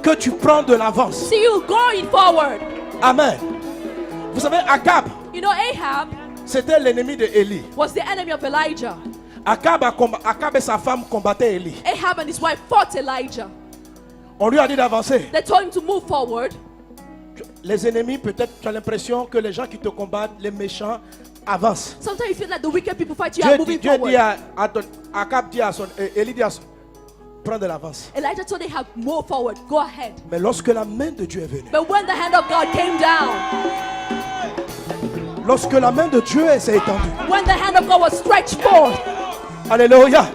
que tu prends de l'avance. See you going forward. Amen. Vous savez, Akab, You know, Ahab c'était l'ennemi de Élie. was the enemy of Elijah. Akab et sa femme combattaient Élie. Ahab and his wife fought Elijah. On lui a dit d'avancer. They told him to move forward. Les ennemis, peut-être tu as l'impression que les gens qui te combattent, les méchants, avancent. Sometimes you feel like the wicked people fight you are moving Dieu forward. dit Akab dit à son, Élie dit à son, prends de l'avance. Elijah told Ahab, move forward, go ahead. Mais lorsque la main de Dieu est venue, But when the hand of God came down, lorsque la main de Dieu s'est étendue, when the hand of God was stretched forth, alléluia,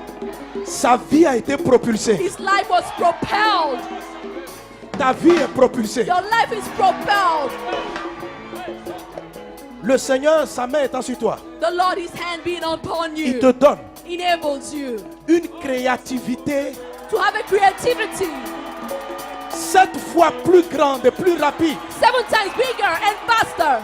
sa vie a été propulsée. his life was propelled. Ta vie est propulsée. Your life is propelled. Le Seigneur, sa main étant sur toi, The Lord, his hand being upon il you, te donne enables you une créativité to have a creativity 7 fois plus grande et plus rapide. 7 times bigger and faster.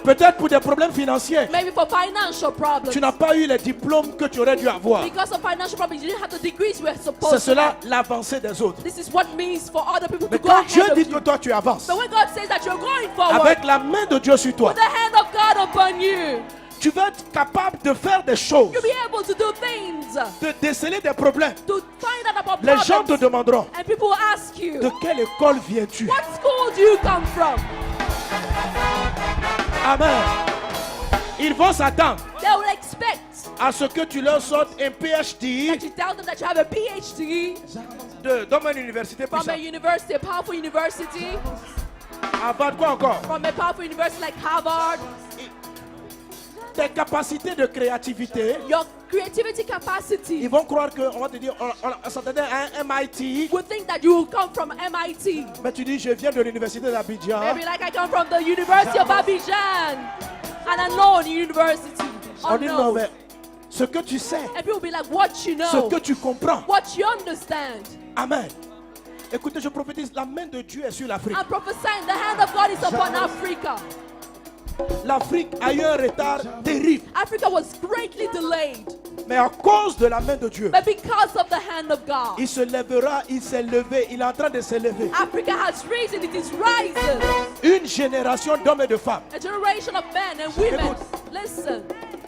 Peut-être pour des problèmes financiers, Maybe for financial problems. tu n'as pas eu les diplômes que tu aurais dû avoir. Because of financial problems, you didn't have the degrees you were C'est supposed to cela have. l'avancée des autres. This is what means for other people Mais to go quand Dieu ahead dit of que you. toi tu avances, But when God says that you're going forward, avec la main de Dieu sur toi, with the hand of God upon you, tu vas être capable de faire des choses, you'll be able to do things, de déceler des problèmes. to find out about Les gens te problems. demanderont, And people will ask you, de quelle école viens-tu? what school do you come from? Amen. Ils vont s'attendre They will expect à ce que tu leur sortes un PhD that you tell them that you have a PhD dans une université from a puissante. university, a powerful university, Avant quoi encore? from a powerful university like Harvard. Tes capacités de créativité, Your creativity capacity. ils vont croire qu'on va te dire, on s'attendait à un MIT, Would think that you will come from MIT. mais tu dis, je viens de l'université d'Abidjan. Maybe like I come from the University of Abidjan, an unknown university. On dit non, Unknown. mais ce que tu sais, And people will be like, what you ce know, que tu comprends. what you understand. Amen. Écoutez, je prophétise, la main de Dieu est sur l'Afrique. I'm prophesying the hand of God is upon Africa. L'Afrique a eu un retard terrible, Africa was greatly delayed, mais à cause de la main de Dieu, but because of the hand of God, il se lèvera, il s'est levé, il est en train de se lever. Africa has risen, it is rising. Une génération d'hommes et de femmes. A generation of men and women. Écoute. Listen,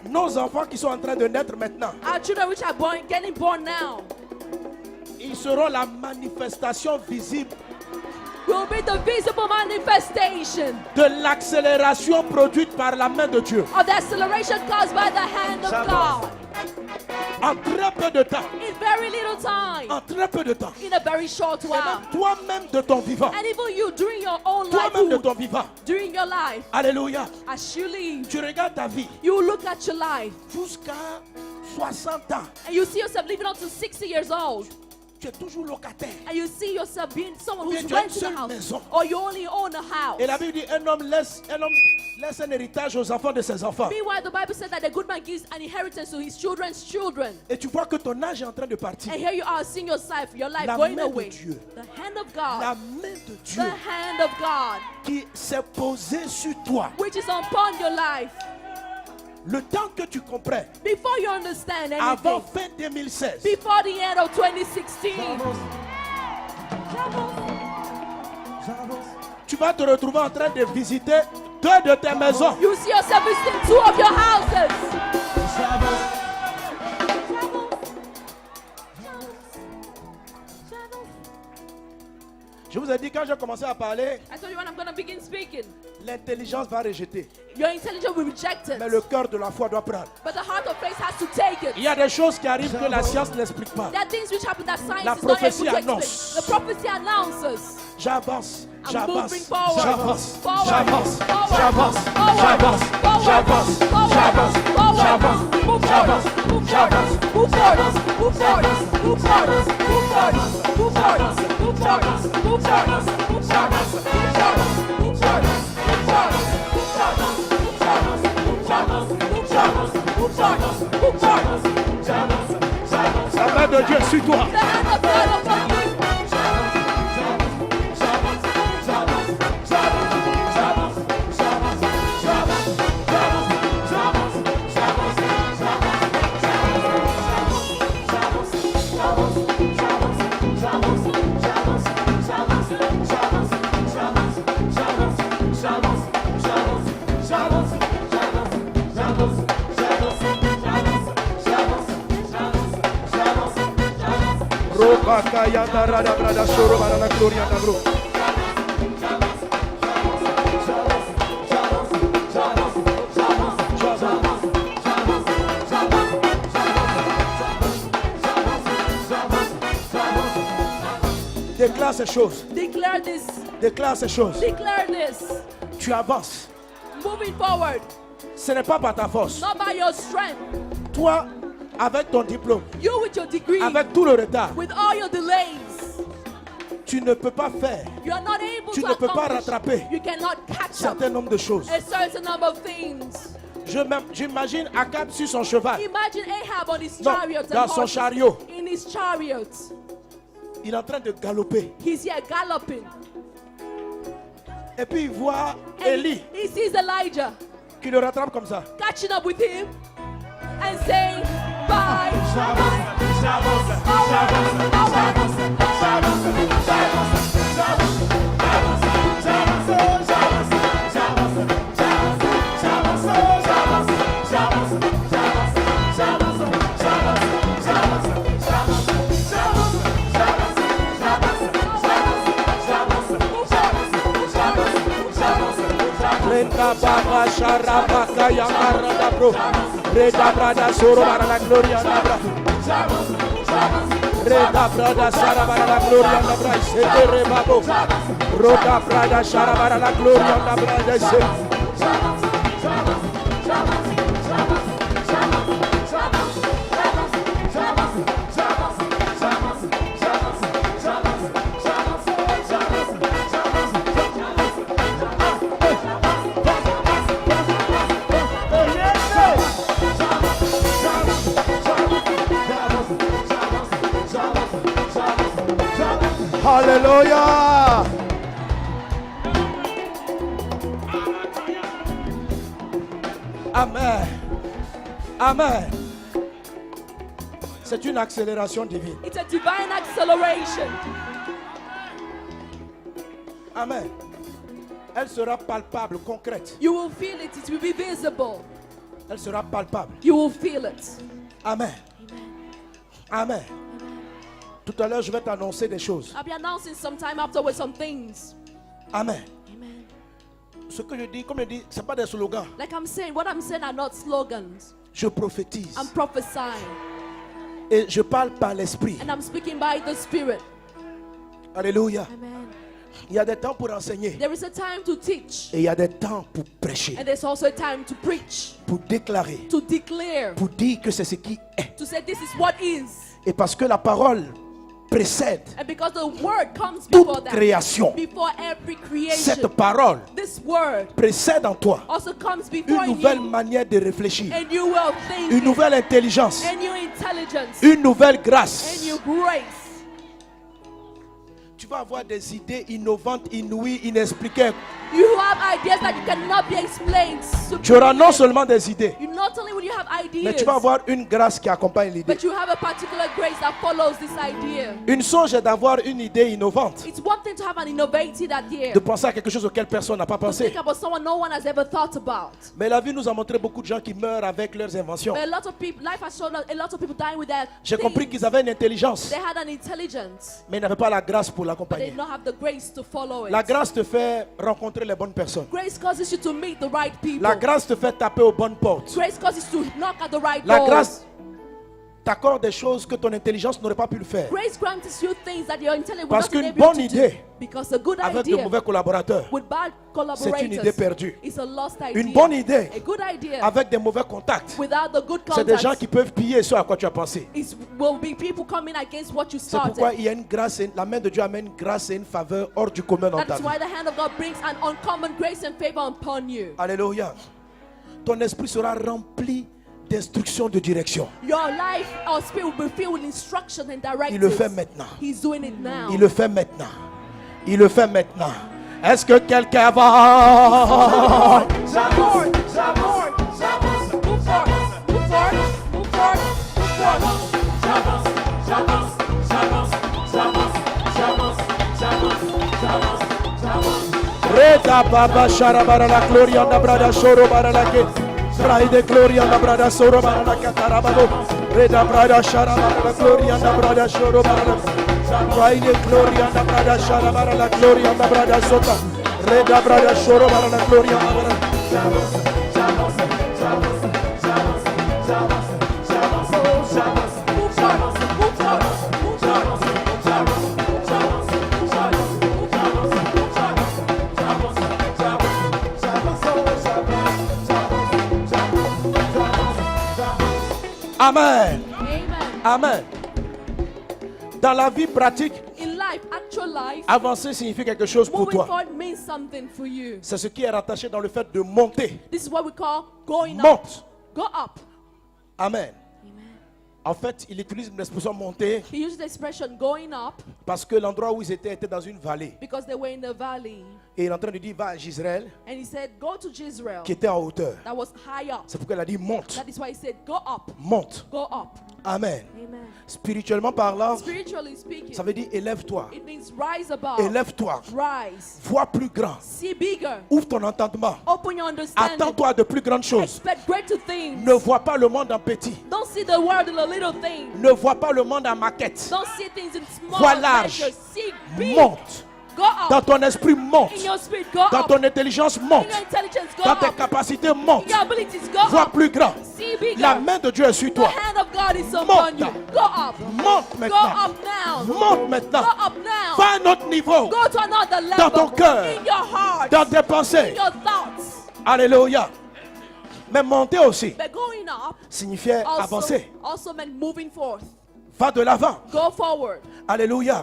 Nos enfants qui sont en train de naître maintenant, our children which are born, getting born now, ils seront la manifestation visible will be the visible manifestation de l'accélération produite par la main de Dieu. of the acceleration caused by the hand of God. En très peu de temps. In very little time, En très peu de temps. in a very short Et while. même toi-même de ton vivant. And even you, during your own Toi-même de life, ton vivant. during your life, Alléluia. as you live, Tu regardes ta vie you look at your life jusqu'à 60 ans. and you see yourself living up to 60 years old. Tu es toujours locataire. And you see yourself being someone Ou bien who's tu as une renting seule a house, maison. or you only own a house. Et la Bible dit un homme laisse un héritage aux enfants de ses enfants. Meanwhile, the Bible said that the good man gives an inheritance to his children's children. Et tu vois que ton âge est en train de partir. And here you are seeing your life La going main de away. Dieu. The hand of La God, main de Dieu the hand of God, qui s'est posée sur toi. which is upon your life. Le temps que tu comprends, Before you understand avant anything, fin 2016, before the end of 2016, tu vas te retrouver en train de visiter 2 de tes maisons. you see yourself visiting 2 of your houses. Je vous ai dit quand j'ai commencé à parler, I told you when I'm going to begin speaking, l'intelligence va rejeter. your intelligence will reject it, Mais le cœur de la foi doit prendre. but the heart of faith has to take it. Il y a des choses qui arrivent que la science n'explique pas. There are things which happen that science La is not able prophétie to explain. annonce. The prophecy announces. J'avance, I'm j'avance, moving forward. j'avance, Forward. j'avance, Forward. j'avance, Forward. j'avance, Forward. j'avance, Forward. j'avance, Forward. j'avance, Move j'avance, forward. Move j'avance. forward. Move forward. Move forward. Move forward. Move forward. Move forward. Move forward. Move forward. Move forward. La main de Dieu sur toi. The hand of God upon you. Bakayanda rada brada soro barala gloria da bro. Déclare ces choses. Declare this. Déclare ces choses. Declare this. Tu avances. Moving forward. Ce n'est pas par ta force. Not by your strength. Toi, avec ton diplôme, You with your degree. avec tout le retard, With all your delays. tu ne peux pas faire You are not able Tu to ne peux pas accomplish. rattraper You cannot un catch up certain nombre de choses. a certain number of things. J'imagine Akab sur son cheval. Imagine Ahab on his Non, chariot and dans son horses. chariot. In his chariot. Il est en train de galoper. He's here galloping. Et puis il voit And Élie he sees Elijah qui le rattrape comme ça. catching up with him and saying, bye. Renda baba sharaba kaya marada bro. Reda brada soro para la gloria da bra. Reda brada sara para la gloria da bra. Se te rebabo. Roda brada sara para la gloria da bra. Se Alléluia. Amen. Amen. C'est une accélération divine. It's a divine acceleration. Amen. Elle sera palpable, concrète. You will feel it. It will be visible. Elle sera palpable. You will feel it. Amen. Amen. Tout à l'heure, je vais t'annoncer des choses. I'll be announcing sometime afterwards some things. Amen. Amen. Ce que je dis, comme je dis, ce n'est pas des slogans. Like I'm saying, what I'm saying are not slogans. Je prophétise. I'm prophesying. Et je parle par l'esprit. And I'm speaking by the Spirit. Alléluia. Amen. Il y a des temps pour enseigner. There is a time to teach. Et il y a des temps pour prêcher. And there's also a time to preach. Pour déclarer. To declare. Pour dire que c'est ce qui est. To say this is what is. Et parce que la parole précède And because the word comes before toute that. création. Before every creation. Cette parole This word précède en toi also comes before une nouvelle you. manière de réfléchir. And you will think. Une nouvelle intelligence. And your intelligence. Une nouvelle And grâce. your grace. Tu vas avoir des idées innovantes, inouïes, inexpliquées. You have ideas that you cannot be explained. Tu auras non seulement des idées, You not only will you have mais ideas, tu vas avoir une grâce qui accompagne l'idée. but you have a particular grace that follows this idea. Une chose est d'avoir une idée innovante, It's one thing to have an innovative idea. de penser à quelque chose auquel personne n'a pas To pensé. think about someone no one has ever thought about. Mais la vie nous a montré beaucoup de gens qui meurent avec leurs inventions. But a lot of people, life has shown a lot of people dying with that. J'ai compris qu'ils avaient une intelligence, They had an intelligence, mais ils n'avaient pas la grâce pour but they l'accompagner. did not have the grace to follow it. La grâce te fait rencontrer les bonnes personnes. Grace causes you to meet the right people. La grâce te fait taper aux bonnes portes. Grace causes you to knock at the right La doors. grâce t'accorde des choses que ton intelligence n'aurait pas pu le faire. Grace grants you things that your intellect will Parce not be qu'une able bonne to idée do. Because a good avec de idea mauvais collaborateurs, with bad c'est une idée collaborators perdue. is a lost idea. Une bonne idée A good idea avec des mauvais contacts, without the good c'est des gens contacts qui peuvent piller ce à quoi tu as pensé. will be people coming against what you C'est pourquoi started. il y a une grâce, la main de Dieu amène une grâce et une faveur hors du commun dans ta That's vie. why the hand of God brings an uncommon grace and favor upon you. Alléluia. Ton esprit sera rempli d'instructions de direction. Your life or spirit will be filled with instruction and Il le fait directives. maintenant. He's doing it now. Il le fait maintenant. Il le fait maintenant. Est-ce que quelqu'un va? Move forward, move forward, move forward, move forward, move forward. Reda baba sharabara la gloria da brada soro bara la ke. Rai de gloria da brada soro bara la katarabado. Reda brada sharabara la gloria da brada soro bara la. Raide gloria da brada shara bara la gloria da brada sota. Reda brada shoro bara la gloria da brada. Amen. Amen. Amen. Dans la vie pratique, In life, actual life, avancer signifie quelque chose pour moving toi. forward means something for you. C'est ce qui est rattaché dans le fait de monter. This is what we call going up. Monte. Go up. Amen. Amen. En fait, il utilise l'expression monter He used the expression going up parce que l'endroit où ils étaient était dans une vallée. because they were in the valley. Et il est en train de dire, va à Gisraël, And he said, go to Jezreel. qui était en hauteur. That was high up. C'est pourquoi il a dit, monte, That is why he said, go up. monte. Go up. Amen. Amen. Spirituellement parlant, Spiritually speaking, ça veut dire, élève-toi. it means rise above. Élève-toi. Rise. Vois plus grand. See bigger. Ouvre ton entendement. Open your understanding. Attends-toi de plus grandes choses. Expect greater things. Ne vois pas le monde en petit. Don't see the world in a little thing. Ne vois pas le monde en maquette. Don't see things in small Vois large. measures. See big. Monte. Go up. Dans ton esprit, monte. In your spirit, go Dans up. ton intelligence, In monte. your intelligence, go Dans tes up. capacités, monte. In your abilities, go Vois up. plus grand. See bigger. La main de Dieu est sur The toi. hand of God is upon Monte. you. Go up. Monte Go maintenant. up now. Monte maintenant. Go up now. Va à un autre niveau. Go to another level. Dans ton cœur. In your heart. Dans tes pensées. In your thoughts. Alléluia. Mais monter aussi But going up signifiait avancer. also meant moving forth. Va de l'avant. Go forward. Alléluia.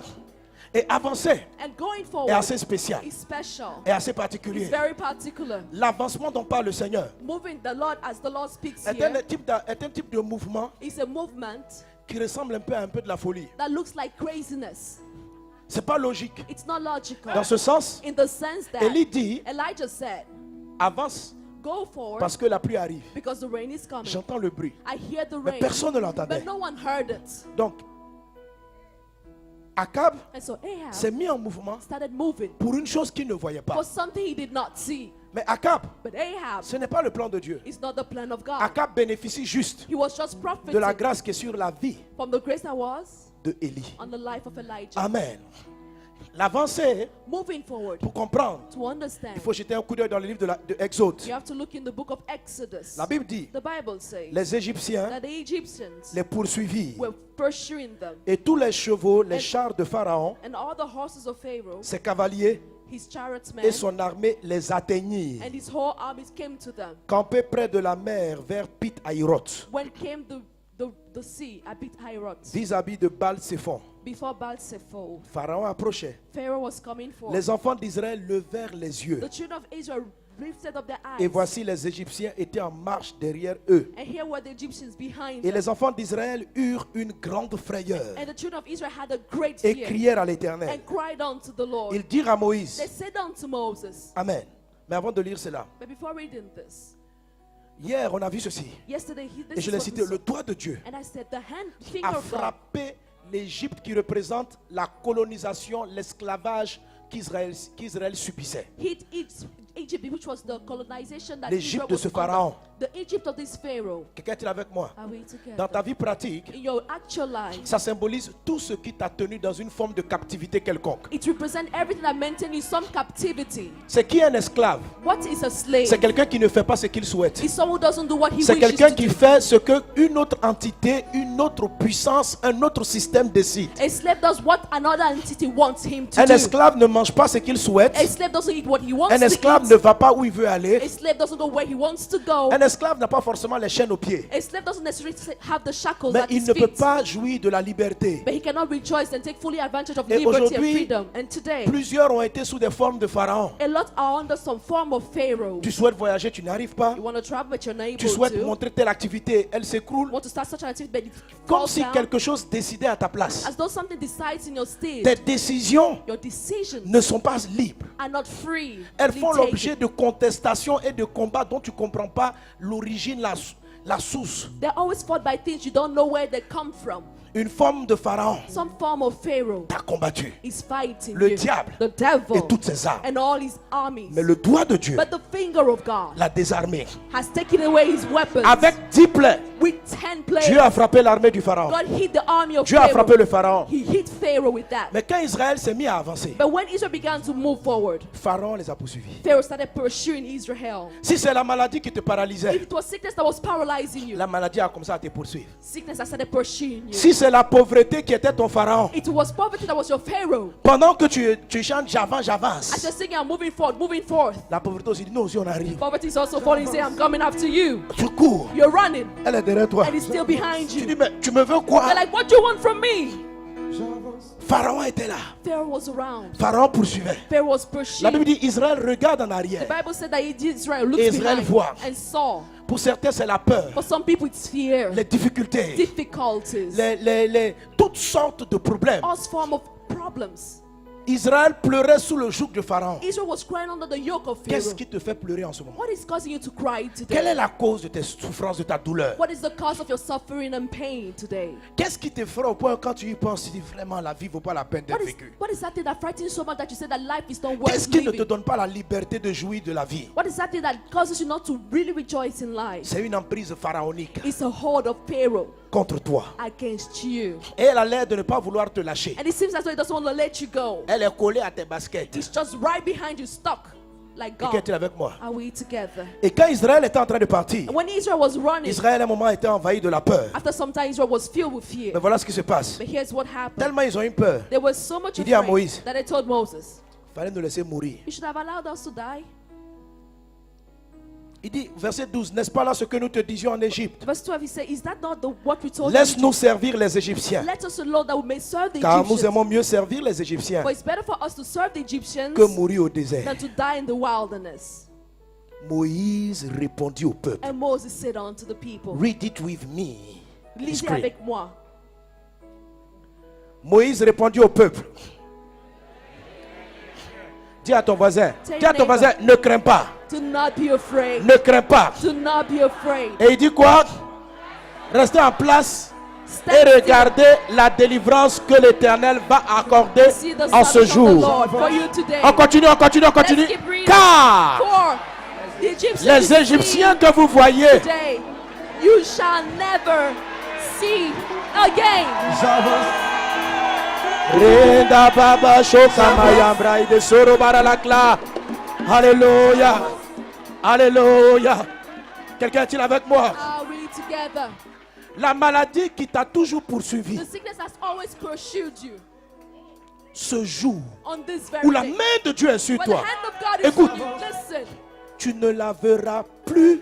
Et avancer And going est forward assez spécial. is special. Est assez It's particulier. very particular. L'avancement dont parle le Seigneur Moving the Lord as the Lord speaks est un here type de mouvement is a movement qui ressemble un peu de la folie. that looks like craziness. C'est pas logique. It's not logical. Dans ce sens, In the sense that Élie dit, Elijah said, avance go forward parce que la pluie arrive. because the rain is coming. J'entends le bruit. I hear the Mais rain, personne ne l'entendait. but no one heard it. Donc, Akab And so Ahab s'est mis en mouvement started moving pour une chose qu'il ne voyait pas. for something he did not see. Mais Akab, But Ahab ce n'est pas le plan de Dieu. is not the plan of God. Akab bénéficie juste He was just de profiting la grâce qui est sur la vie from the grace that was de Élie. on the life of Elijah. Amen. L'avancée, Moving forward, pour comprendre, to understand, il faut jeter un coup d'œil dans le livre de Exode. you have to look in the book of Exodus. La Bible dit, The Bible says les Égyptiens that the Egyptians les poursuivirent were pursuing them, et tous les chevaux, les chars de Pharaon, and all the horses of Pharaoh, ses cavaliers his chariotsmen, et son armée les atteignirent, and his whole armies came to them. campés près de la mer vers Pit Hahiroth, When came the sea, Abit Hiroth, vis-à-vis de Baal-Séphon. before Baal-Zephon, Pharaon approchait. Pharaoh was coming forth. Les enfants d'Israël levèrent les yeux. The children of Israel lifted up their Et eyes, voici les Égyptiens étaient en marche derrière eux. and here were the Egyptians behind Et them. les enfants d'Israël eurent une grande frayeur And the children of Israel had a great et fear crièrent à l'Éternel. and cried unto the Lord. Ils dirent à Moïse, They said unto Moses, Amen. Mais avant de lire cela, but before reading this, hier on a vu ceci. yesterday Et this je is l'ai what cité, we le saw. doigt de Dieu And I said, the finger a of God frappé l'Égypte qui représente la colonisation, l'esclavage qu'Israël subissait. hit Egypt, which was the colonization that L'Égypte Israel de was ce under. pharaon. The Egypt of this Pharaoh. Quelqu'un est avec moi? Are we together? Dans ta vie pratique, In your actual life, ça symbolise tout ce qui t'a tenu dans une forme de captivité quelconque. it represents everything that maintains in some captivity. C'est qui un esclave? What is a slave? C'est quelqu'un qui ne fait pas ce qu'il souhaite. It's someone who doesn't do what he C'est wishes quelqu'un to qui do. fait ce que une autre entité, une autre puissance, un autre système décide. A slave does what another entity wants him to Un do. esclave ne mange pas ce qu'il souhaite. A slave doesn't eat what he wants Un to esclave eat. ne va pas où il veut aller. A slave doesn't go where he wants to go. Un esclave n'a pas forcément les chaînes aux pieds. A slave doesn't necessarily have the shackles Mais at il his ne peut feet. pas jouir de la liberté. But he cannot rejoice and take fully advantage of Et liberty and aujourd'hui, freedom. And today, Plusieurs ont été sous des formes de pharaon. a lot are under some form of Pharaoh. Tu souhaites voyager, tu n'arrives pas. You want to travel, but you're not able Tu souhaites to. montrer telle activité, elle s'écroule. Want to start such an activity, but it Comme falls si down. quelque chose décidait à ta place. As though something decides in your state. Tes décisions Your decisions ne sont pas libres. are not free. Elles font l'objet de contestations et de combats dont tu ne comprends pas l'origine, la source. They're always fought by things you don't know where they come from. Une forme de pharaon some form of Pharaoh t'a combattu. is fighting Le you. diable The devil et toutes ses armes. and all his armies. Mais le doigt de Dieu But the finger of God l'a désarmé. has taken away his weapons. Avec 10 plaies, With 10 plagues, Dieu a frappé l'armée du pharaon. God hit the army of Dieu a Pharaoh. frappé le pharaon. He hit Pharaoh with that. Mais quand Israël s'est mis à avancer, But when Israel began to move forward, Pharaon les a poursuivis. Pharaoh started pursuing Israel. Si c'est la maladie qui te If paralysait, it was sickness that was paralyzing you, la maladie a commencé à te poursuivre. sickness that started pursuing you. Si c'est la pauvreté qui était ton pharaon, It was poverty that was your Pharaoh. pendant que tu chantes j'avance, As j'avance, you're singing, I'm moving forth. la pauvreté aussi dit nous aussi on arrive. Poverty is also falling, saying, I'm coming after you. Tu cours, You're running, elle est derrière toi. and it's still behind Tu dis you. mais tu me veux quoi? They're like, what do you want from me? Pharaon était là. Pharaoh was around. Pharaon poursuivait. Pharaoh was La Bible pursuing. dit Israël regarde en The arrière. Bible said that Israel looked Israël behind voit. and saw. Pour certains c'est la peur, For some people, it's fear, les difficultés, difficulties, toutes sortes de problèmes. all form of problems. Israël pleurait sous le joug de Pharaon. Israel was crying under the yoke of Qu'est-ce Pharaoh. qui te fait pleurer en ce moment? What is causing you to cry Quelle est today? la cause de tes souffrances, de ta douleur? What is the cause of your suffering and pain today? Qu'est-ce qui te fera au point quand tu y penses, tu dis vraiment la vie vaut pas la peine d'être vécue? What is that thing that frightens you so much that you say that life is not worth Qu'est-ce qui ne te living? donne pas la liberté de jouir de la vie? What is that thing that causes you not to really rejoice in life? C'est une emprise pharaonique It's a hold of Pharaoh contre toi. against you. Et elle a l'air de ne pas vouloir te lâcher. And it seems as though it doesn't want to let you go. Elle est collée à tes baskets. It's just right behind you, stuck like Et qui God. est-il avec moi? Are we together? Et quand Israël était en train de partir, And when Israel was running, Israël à un moment était envahi de la peur. after some time, Israel was filled with Mais fear. voilà ce qui se passe. But here's what happened. Tellement ils ont eu peur, They were so much Il dit à afraid Moïse, that they told Moses, il fallait nous laisser mourir. you should have allowed us to die. Il dit, verset 12, n'est-ce pas là ce que nous te disions en Égypte? Verse 12, he said, is that not what we told you? Laisse-nous servir les Égyptiens, Let us alone that we may serve the car nous Egyptians. aimons mieux servir les Égyptiens For it's better for us to serve the Egyptians que mourir au désert. than to die in the wilderness. Moïse répondit au peuple. And Moses said unto the people, Read it with me. lisez Scream. avec moi. Moïse répondit au peuple. Dis à ton voisin, dis à ton voisin, ne crains pas, Do not be afraid. ne crains pas. Do not be afraid. Et il dit quoi? Restez en place Stand et still. regardez la délivrance que l'Éternel va accorder See the en ce salvation of the jour. Lord for you today. On continue, on continue, on continue. Let's keep reading. Car For the Egyptians les you Égyptiens see que vous voyez, today, you shall never see again. Renda Baba Shokamaya Braide Soro Baralakla. Alléluia. Alléluia. Quelqu'un est-il avec moi? Are we together? La maladie qui t'a toujours poursuivi The sickness has always pursued you ce jour on this very où la day. main de Dieu est sur When the toi, hand of God is écoute, on you, listen, tu ne la verras plus.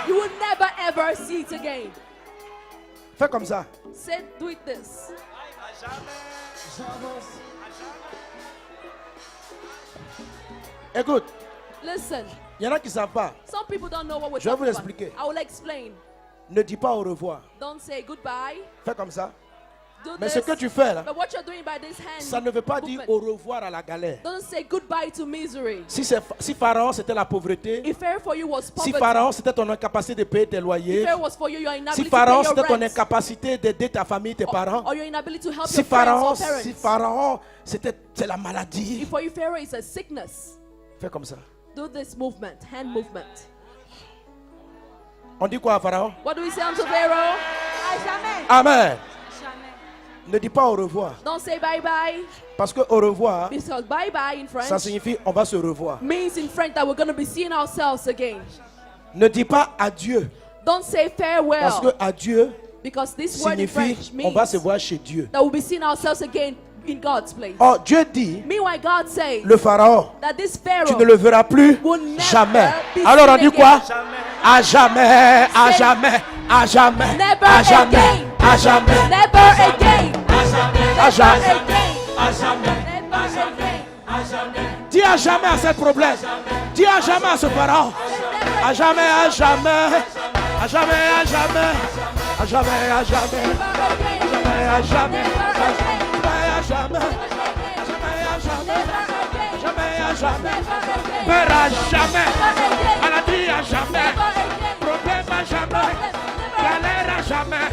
you will never ever see it again. Fais comme ça. Say, do it this. Écoute, Listen, il y en a qui ne savent pas. some people don't know what we're Je vais vous talking about. expliquer. I will explain. Ne dis pas au revoir. Don't say goodbye. Fais comme ça. Do Mais this. ce que tu fais là, But what you're doing by this hand, ça ne veut pas dire movement, au revoir à la galère. doesn't say goodbye to misery. Si Pharaon c'était la pauvreté, If Pharaoh for you was si poverty, Pharaon c'était ton incapacité de payer tes if loyers, Pharaoh was for you your si inability to Pharaon pay c'était your ton rent, incapacité d'aider ta famille, tes parents, or your inability to help si your friends Pharaon, or parents. si Pharaon c'est la maladie, If for you Pharaoh is a sickness, fais comme ça. do this movement, hand movement. On dit quoi à Pharaon? What do we say unto Pharaoh? Amen. Ne dis pas au revoir, Don't say bye bye, parce que au revoir, because bye bye in French ça signifie on va se revoir. means in French that we're going to be seeing ourselves again. Ne dis pas adieu, Don't say farewell, parce que adieu because this word in signifie French on va means se voir chez Dieu. that we'll be seeing ourselves again in God's place. Or Dieu dit, Meanwhile, God says le Pharaon, that this tu Pharaoh ne le verras plus will never jamais. be Alors on seen dit quoi? again. À jamais, à jamais, à jamais, Never à jamais, again. à jamais, Never again. à jamais. Never again. Dis à jamais à ce problème. Dis à jamais à ce Pharaon. À jamais, à jamais, à jamais, à jamais, à jamais, à jamais, à jamais, à jamais, à jamais, jamais, à jamais, peur à jamais, maladie à jamais, problème à jamais, galère à jamais,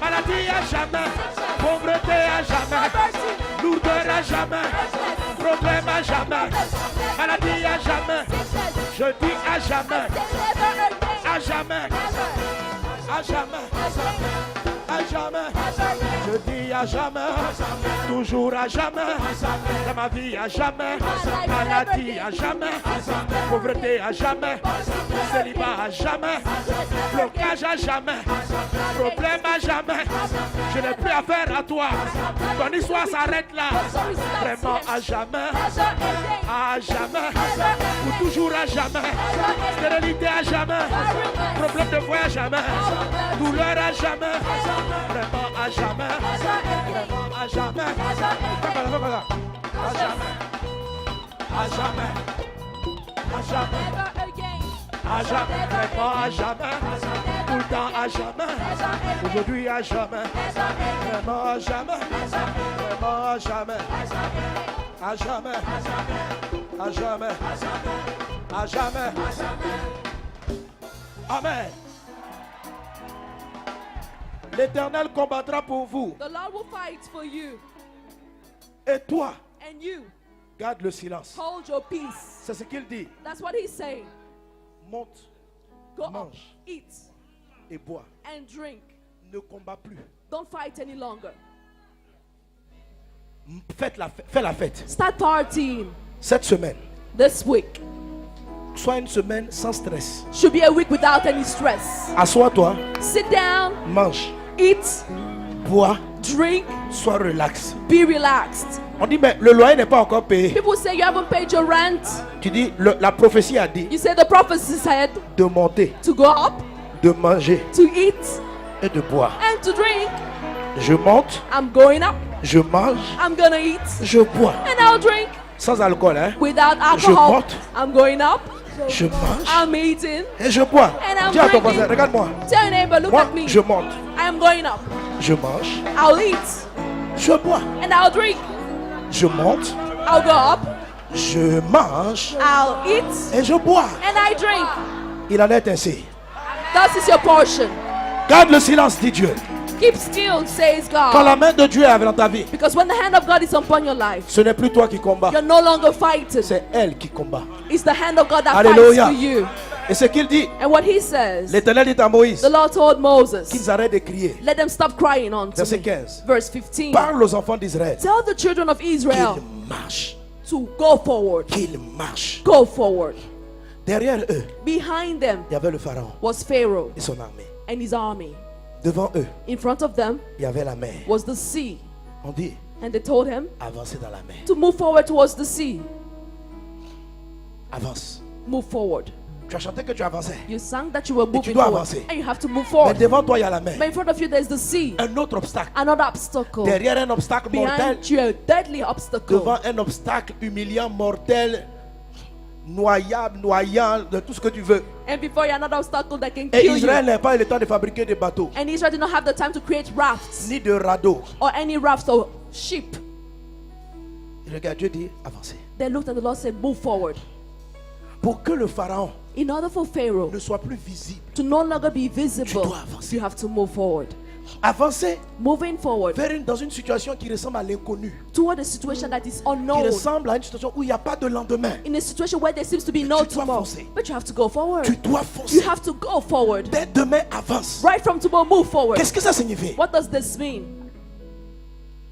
maladie à jamais. jamais, pauvreté à jamais, lourdeur à jamais, problème à jamais, maladie à jamais, je dis à jamais, à jamais, à jamais, à jamais, je dis à jamais, toujours à jamais, dans ma vie à jamais, maladie à jamais, pauvreté à jamais, célibat à jamais, blocage à jamais, problème à jamais, je n'ai plus affaire à toi, ton histoire s'arrête là, vraiment à jamais, pour toujours à jamais, stérilité à jamais, problème de foi à jamais, douleur à jamais, vraiment à jamais, vraiment à jamais, à jamais, à jamais, à jamais, à jamais, vraiment à jamais, tout le temps à jamais, aujourd'hui à jamais, vraiment à jamais, vraiment à jamais, à jamais, à jamais, à jamais. Amen. L'Éternel combattra pour vous. The Lord will fight for you. Et toi, And you, garde le silence. hold your peace. C'est ce qu'il dit. That's what he's saying. Monte Go up, Mange. eat, et bois. and drink. Ne combat plus. Don't fight any longer. Fais la fête. Start partying Cette semaine, this week. soit une semaine sans stress. Should be a week without any stress. Assois-toi, Sit down, mange, eat, bois, drink, sois relax. be relaxed. On dit, mais le loyer n'est pas encore payé. People say you haven't paid your rent. Tu dis, la prophétie a dit You say the prophecy said de monter, to go up, de manger to eat, et de boire. and to drink. Je monte, I'm going up. je mange, I'm gonna eat, je bois. and I'll drink. Sans alcool, hein. Without Je alcohol. monte. I'm going up. Je mange I'm eating. et je bois. And I'm Dis à ton drinking. voisin, regarde-moi. Tell your neighbor, look Moi, at me. je monte, I am going up. je mange, I'll eat, je bois. and I'll drink. Je monte, I'll go up. je mange I'll eat, et je bois. and I drink. Il en est ainsi. That is your portion. Garde le silence, dit Dieu. Keep still, says Quand God. la main de Dieu est dans ta vie, Because when the hand of God is upon your life, ce n'est plus toi qui combats, you're no longer fighting. c'est elle qui combat. It's the hand of God that Alléluia. fights for you. Et ce qu'il dit, And what he says, l'Éternel dit à Moïse the Lord told Moses, qu'ils arrêtent de crier. let them stop crying on to Verset me. 15. Verse 15. Parle aux enfants d'Israël Tell the children of Israel qu'ils marchent, to go forward. qu'ils marchent. Go forward. Derrière eux, Behind them il y avait le Pharaon was Pharaoh et son armée. and his army. Devant eux, In front of them il y avait la mer. was the sea. On dit, And they told him avancez dans la mer. to move forward towards the sea. Avance. Move forward. Tu as chanté que tu avançais. You sang that you were moving dois forward. avancer. And you have to move Mais forward. devant toi, il y a la mer. But in front of you there's the sea. Un autre obstacle. Another obstacle. Derrière un obstacle mortel, Behind you a deadly obstacle. devant un obstacle humiliant, mortel, noyable, noyant, de tout ce que tu veux. And before you another obstacle that can Et kill Israël you. n'a pas eu le temps de fabriquer des bateaux, And Israel did not have the time to create rafts ni de radeaux. or any rafts or ship. Regarde, Dieu dit, avancez. They looked and the Lord said, move forward. Pour que le Pharaon In order for Pharaoh ne soit plus visible, to no longer be visible, dois avancer. you have to move forward. avancer Moving forward dans une situation qui ressemble à l'inconnu, toward a situation that is qui unknown. ressemble à une situation où il n'y a pas de lendemain. In a situation where there seems to be Tu no dois tomorrow. foncer. But you have to go forward. Tu dois You foncer. have to go forward. Dès demain, avance. Right from tomorrow, move forward. Qu'est-ce que ça signifie? What does this mean?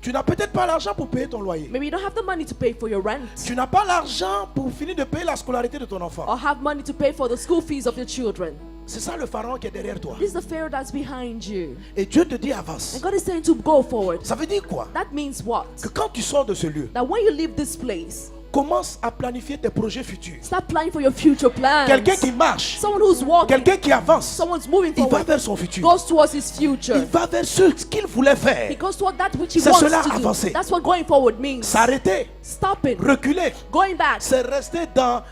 Tu n'as peut-être pas l'argent pour payer ton loyer. Maybe you don't have the money to pay for your rent Tu n'as pas l'argent pour finir de payer la scolarité de ton enfant. or have money to pay for the school fees of your children. C'est ça le pharaon qui est derrière toi. This is the Pharaoh that's behind you. Et Dieu te dit avance. And God is saying to go forward. Ça veut dire quoi? That means what? Que quand tu sors de ce lieu, That when you leave this place, commence à planifier tes projets futurs. start planning for your future plans. Quelqu'un qui marche, Someone who's walking, quelqu'un qui avance, someone's moving il va forward, vers son futur. goes towards his Il future. va vers ce qu'il voulait He faire. goes toward that which he C'est wants cela, to do. avancer. That's what going forward means. S'arrêter, Stopping, reculer, going back, c'est rester dans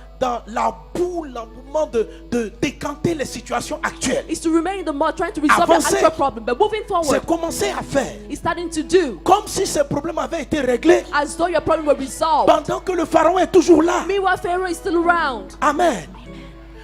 la boue, l'engouement de décanter les situations actuelles. is to remain in the mud trying to resolve the Avancer. actual problem. But moving forward, C'est commencer à faire is starting to do comme si ces problèmes avaient été réglés as though your problem were resolved. pendant que le pharaon est toujours là. Meanwhile, Pharaoh is still around. Amen.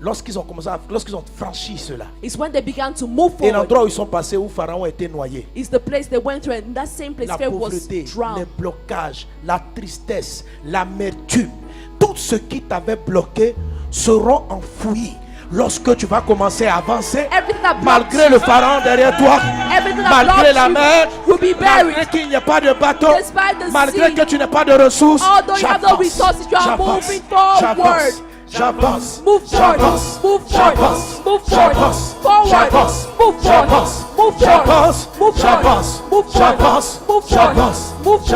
lorsqu'ils ont franchi cela, It's when they began to move et forward. l'endroit où ils sont passés, où Pharaon était noyé, It's the place they went to, and that same place la Pharaoh was pauvreté, les drowned. blocages, la tristesse, l'amertume, tout ce qui t'avait bloqué seront enfouis lorsque tu vas commencer à avancer, Everything that malgré blocks le pharaon derrière toi, Everything that malgré blocks la you mer, will be malgré buried. qu'il n'y ait pas de bateau, Despite the malgré sea, que tu n'aies pas de ressources, although you have no resources, you are moving forward. J'avance, Move forward, move forward, move forward, forward, move forward, move forward, move forward, move forward, move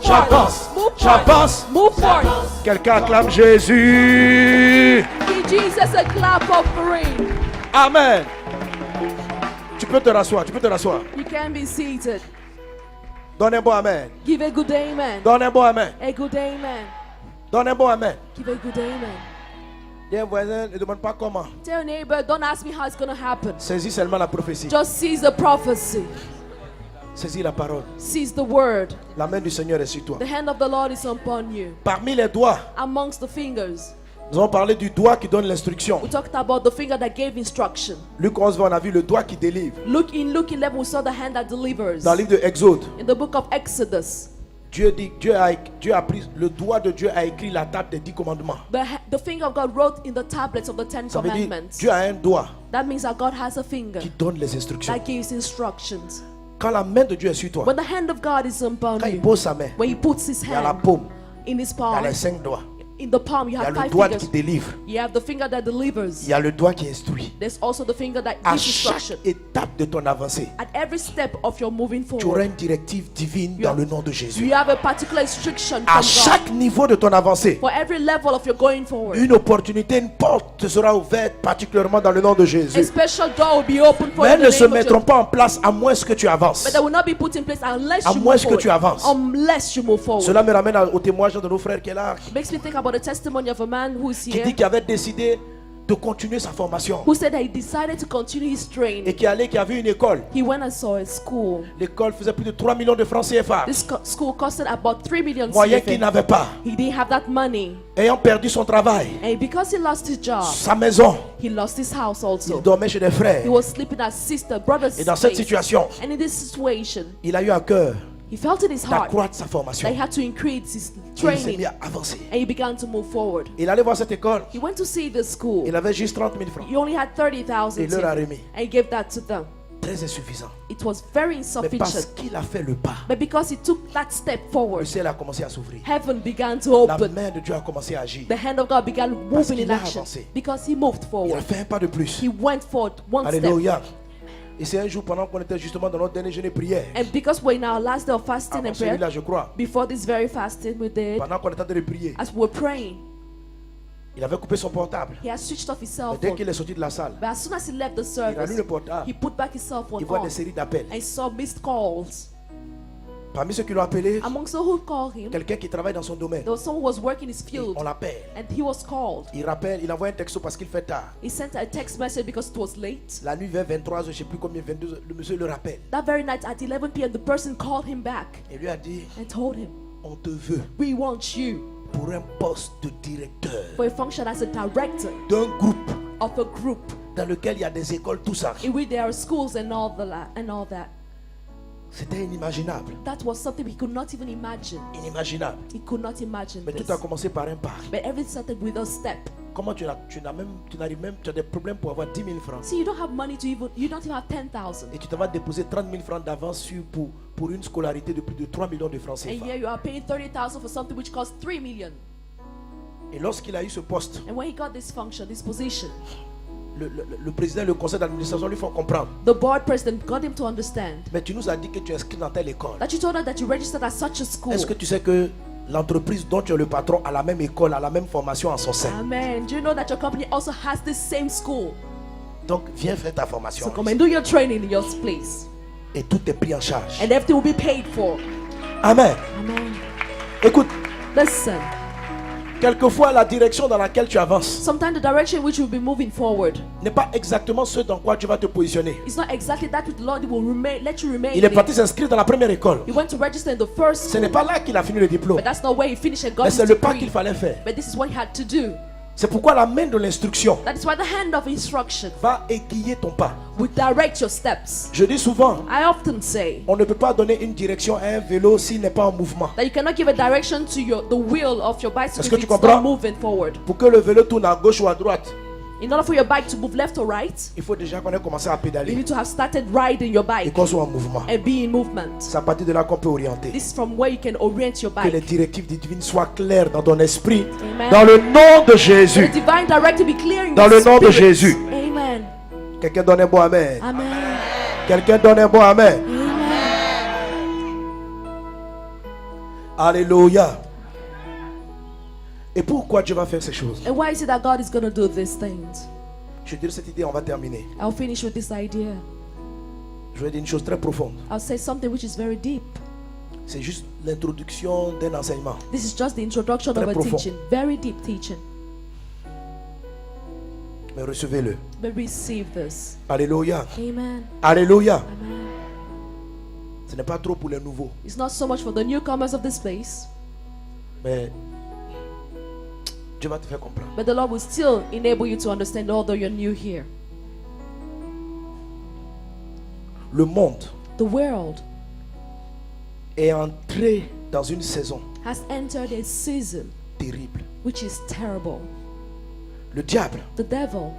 forward, move forward, move forward. Quelqu'un acclame Jésus. Give Jesus a clap offering. Amen. Tu peux te rasseoir, tu peux te rasseoir. You can be seated. Donne un bon amen. Give a good amen. Donne un bon amen. A good amen. Donne un bon amen. Give a good amen. Dis à un voisin, ne demande pas comment. Tell your neighbor, don't ask me how it's going to happen. Saisis seulement la prophétie. Just seize the prophecy. Saisis la parole. Seize the word. La main du Seigneur est sur toi. The hand of the Lord is upon you. Parmi les doigts, Amongst the fingers, nous avons parlé du doigt qui donne l'instruction. we talked about the finger that gave instruction. Luc 11, on a vu le doigt qui délivre. Luke 11, we saw the hand that delivers. Dans le livre de Exode, In the book of Exodus, Dieu a pris, le doigt de Dieu a écrit la table des 10 commandements. the finger of God wrote in the tablets of the Ten Ça veut dire, Commandments. Dieu a un doigt That means that God has a finger qui donne les instructions. that gives instructions. Quand la main de Dieu est sur toi, When the hand of God is upon quand il you, pose sa main, when he puts his il y a la hand paume, in his il y a palm, les 5 doigts, in the palm you il y a have le 5 doigt qui fingers. délivre, You have the finger that il delivers. y a le doigt qui instruit. There's also the finger that À gives instruction. chaque étape de ton avancée, At every step of your moving tu auras forward, une directive divine dans le nom de Jésus. you have a particular instruction À from God. chaque niveau de ton avancée, For every level of your going forward, une opportunité, une porte te sera ouverte particulièrement dans le nom de a Jésus. special door will be open for Mais you. elles in ne the se name of mettront Jesus. pas en place à moins que tu avances. But they will not be put in place unless À you moins move que forward. tu avances. Unless you move forward. Cela me ramène au témoignage de nos frères qui est là, Makes me think about the testimony of a man who is qui here, dit qu'il avait décidé de continuer sa formation who said that he decided to continue his et training. qui avait une école. He went and saw a school. L'école faisait plus de 3 millions de francs CFA. This school costed about 3 million Moyen qu'il CFA. n'avait pas. He didn't have that money. Ayant perdu son travail, And because he lost his job, sa maison, he lost his house il also. dormait chez des frères. He was sleeping at sister, brother's Et dans cette place. situation, And in this situation, il a eu à cœur he felt in his heart d'accroître sa that formation. he had to increase his Et il s'est mis training. à avancer. And he began to move forward. Il allait voir cette école. He went to see the school. Il avait juste 30 000 francs. He only had 30,000 Il leur a remis. and he gave that to them. Très insuffisant. It was very Mais parce insufficient. qu'il a fait le pas, But because he took that step le forward, ciel a commencé à s'ouvrir. heaven began to La open. main de Dieu a commencé à agir. The hand of God began Parce moving qu'il in a action. avancé. Because he moved Il a forward. fait un pas de plus. He went forward one step. Alléluia. Et c'est un jour pendant qu'on était justement dans notre dernier jeûne et prière. And because we're in our last day of fasting Avant and prayer, celui-là, je crois. before this very fasting we did, Pendant qu'on était en train de prier, as we were praying, il avait coupé son portable. he had switched off his cell Mais dès phone. qu'il est sorti de la salle, But as soon as he left the il allume service, le portable. he put back his cell phone Il voit on des séries d'appels. and saw missed calls. Parmi ceux qui l'ont appelé, Amongst those who called him, quelqu'un qui travaille dans son domaine. there was someone who was working his Et field on l'appelle. and he was called. Il rappelle, il envoie un texto parce qu'il fait tard. He sent a text message because it was late. La nuit vers 23h, je ne sais plus combien, 22h, le monsieur le rappelle. That very night at 11 p.m., the person called him back Et lui a dit, and told him, on te veut we want you pour un poste de directeur for a function as a director d'un groupe of a group dans lequel il y a des écoles, tout ça. in which there are schools and all that. C'était inimaginable. That was something he could not even imagine. Inimaginable. He could not imagine Mais this. tout a commencé par un pas. But everything started with a step. Comment tu n'arrives même, tu as des problèmes pour avoir 10 000 francs. See, you don't have money to even, you don't even have 10,000. Et tu te vas déposer 30 000 francs d'avance pour une scolarité de plus de 3 millions de francs And CFA. here you are paying 30,000 for something which costs 3 million. Et lorsqu'il a eu ce poste, And when he got this function, this position, le président et le conseil d'administration lui font comprendre. the board president got him to understand Mais tu nous as dit que tu es inscrit dans telle école. that you told her that you registered at such a school. Est-ce que tu sais que l'entreprise dont tu es le patron a la même école, a la même formation en son sein? Amen. Do you know that your company also has this same school? Donc viens faire ta formation. So come and do your training in your place. Et tout est pris en charge. And everything will be paid for. Amen. Amen. Écoute, Listen, Quelquefois, la direction dans laquelle tu avances Sometimes the direction which you'll be moving forward n'est pas exactement ce dans quoi tu vas te positionner. is not exactly that which the Lord will let you remain Il est in. parti s'inscrire dans la première école. He went to register in the first Ce school, n'est pas là qu'il a fini le diplôme. but that's not where he finished and got Mais his c'est le pas degree. qu'il fallait faire. But this is what he had to do. C'est pourquoi la main de l'instruction That is why the hand of instruction va aiguiller ton pas. will direct your steps. Je dis souvent, I often say on ne peut pas donner une direction à un vélo s'il n'est pas en mouvement. that you cannot give a direction to the wheel of your bicycle Est-ce que if tu it's comprends? not moving forward. Pour que le vélo tourne à gauche ou à droite, In order for your bike to move left or right, il faut déjà qu'on ait commencé à you pédaler need to have started riding your et bike qu'on soit en mouvement. and be in movement. C'est à partir de là qu'on peut orienter. This is from where you can orient your Que les bike. directives divines soient claires dans ton esprit. Amen. Dans le nom de The Jésus. divine directive be clear in Dans your le nom de spirit. Jésus. Amen. Quelqu'un donne un bon amen. Amen. Quelqu'un donne un bon amen. Amen. Alléluia. Et pourquoi Dieu va faire ces choses? And why is it that God is going to do these things? Je vais dire cette idée, on va terminer. I'll finish with this idea. Je vais dire une chose très profonde. I'll say something which is very deep. C'est juste l'introduction d'un enseignement. This is just the introduction Très of a profond. teaching. Very deep teaching. Mais recevez-le. But receive this. Alléluia. Amen. Alléluia. Amen. Ce n'est pas trop pour les nouveaux. It's not so much for the newcomers of this place, Mais Dieu va te faire comprendre. but the Lord will still enable you to understand although you're new here. Le monde The world est entré dans une saison has entered a season terrible. which is terrible. Le diable The devil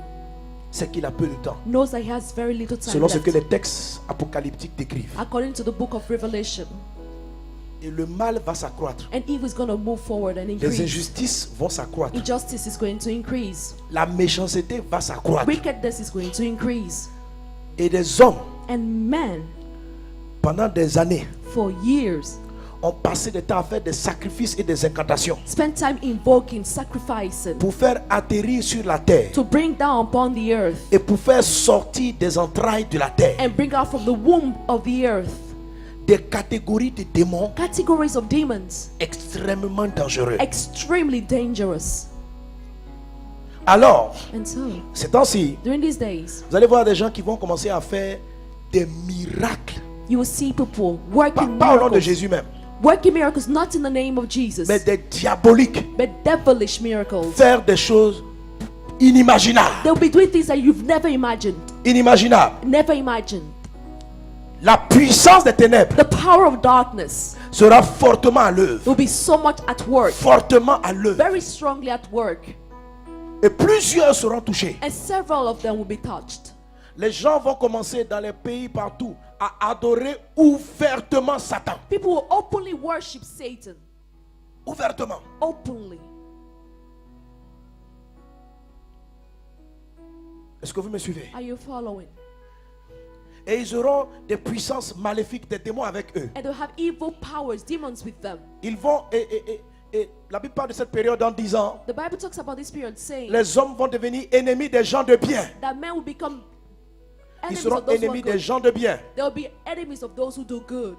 sait qu'il a peu de temps. knows that he has very little time Selon ce left, que les textes apocalyptiques décrivent. according to the book of Revelation. Et le mal va s'accroître. And evil is going to move forward and Les increase. injustices vont s'accroître. Injustice is going to increase. La méchanceté va s'accroître. Wickedness is going to increase. Et des hommes, And men, pendant des années, for years, ont passé du temps à faire des sacrifices et des incantations spent time invoking, sacrificing, pour faire atterrir sur la terre to bring down upon the earth et pour faire sortir des entrailles de la terre and bring out from the womb of the earth des catégories de démons categories of demons, extrêmement dangereux. extremely dangerous. Alors, And so, ces temps-ci, during these days, vous allez voir des gens qui vont commencer à faire des miracles. you will see people Pas, working pas au nom de miracles. Jésus même, Working miracles not in the name of Jesus, mais des diaboliques. but devilish miracles. Faire des choses inimaginables. They'll be doing things that you've never imagined. Inimaginables. Never imagined. La puissance des ténèbres The power of darkness sera fortement à l'œuvre. will be so much at work, Fortement à l'œuvre. very strongly at work, Et plusieurs seront touchés. and several of them will be touched. Les gens vont commencer dans les pays partout à adorer ouvertement Satan. People will openly worship Satan. Ouvertement. Openly. Est-ce que vous me suivez? Are you following? Et ils auront des puissances maléfiques, des démons avec eux. And they'll have evil powers, demons with them. Ils vont, et la Bible parle de cette période dans 10 ans. The Bible talks about this period saying Les hommes vont devenir ennemis des gens de bien. that men will become Ils enemies seront of those who are ennemis des good. gens de bien. They will be enemies of those who do good.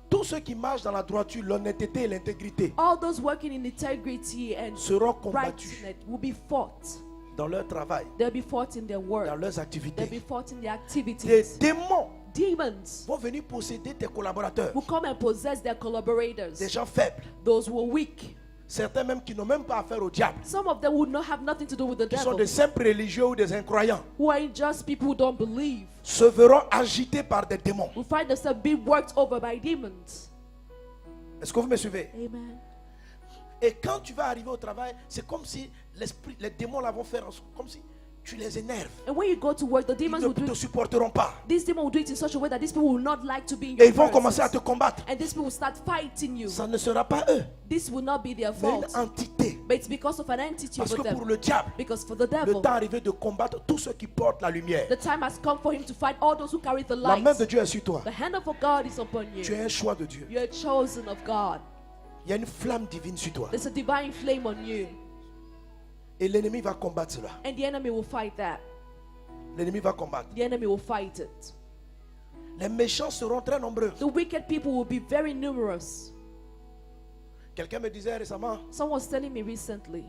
Tous ceux qui marchent dans la droiture, l'honnêteté et l'intégrité All those working in integrity and seront combattus righteousness will be fought. dans leur travail, They'll be fought in their dans work. leurs They'll be activités. fought in their Des activities. démons Demons vont venir posséder tes collaborateurs, will come and possess their des collaborators, gens faibles, those who are weak. certains même qui n'ont même pas affaire au diable, Some of them will not have nothing to do with the qui sont devil, des simples religieux ou des incroyants, who are just people who don't believe, se verront agités par des démons. will find themselves being worked over by demons. Est-ce que vous me suivez? Amen. Et quand tu vas arriver au travail, c'est comme si l'esprit, les démons là vont faire comme si tu les énerves. And when you go to work, the Ils demons ne will do te it. supporteront pas. These demons will do it in such a way that these people will not like to be in Et your ils vont commencer à presence. te combattre. And these people will start fighting you. Ça ne sera pas eux, This will not be their mais une fault, entité. but it's because of an entity Parce over que them. pour le diable, Because for the le devil, temps est arrivé de combattre tous ceux qui portent la lumière. the time has come for him to fight all those who carry the La main light. de Dieu est sur toi. The hand of God is upon Tu you. es un choix de Dieu. You're chosen of God. Il y a une flamme divine sur toi. There's a divine flame on you. Et l'ennemi va combattre cela. And the enemy will fight that. L'ennemi va combattre. The enemy will fight it. Les méchants seront très nombreux. The wicked people will be very numerous. Quelqu'un me disait récemment, Someone was telling me recently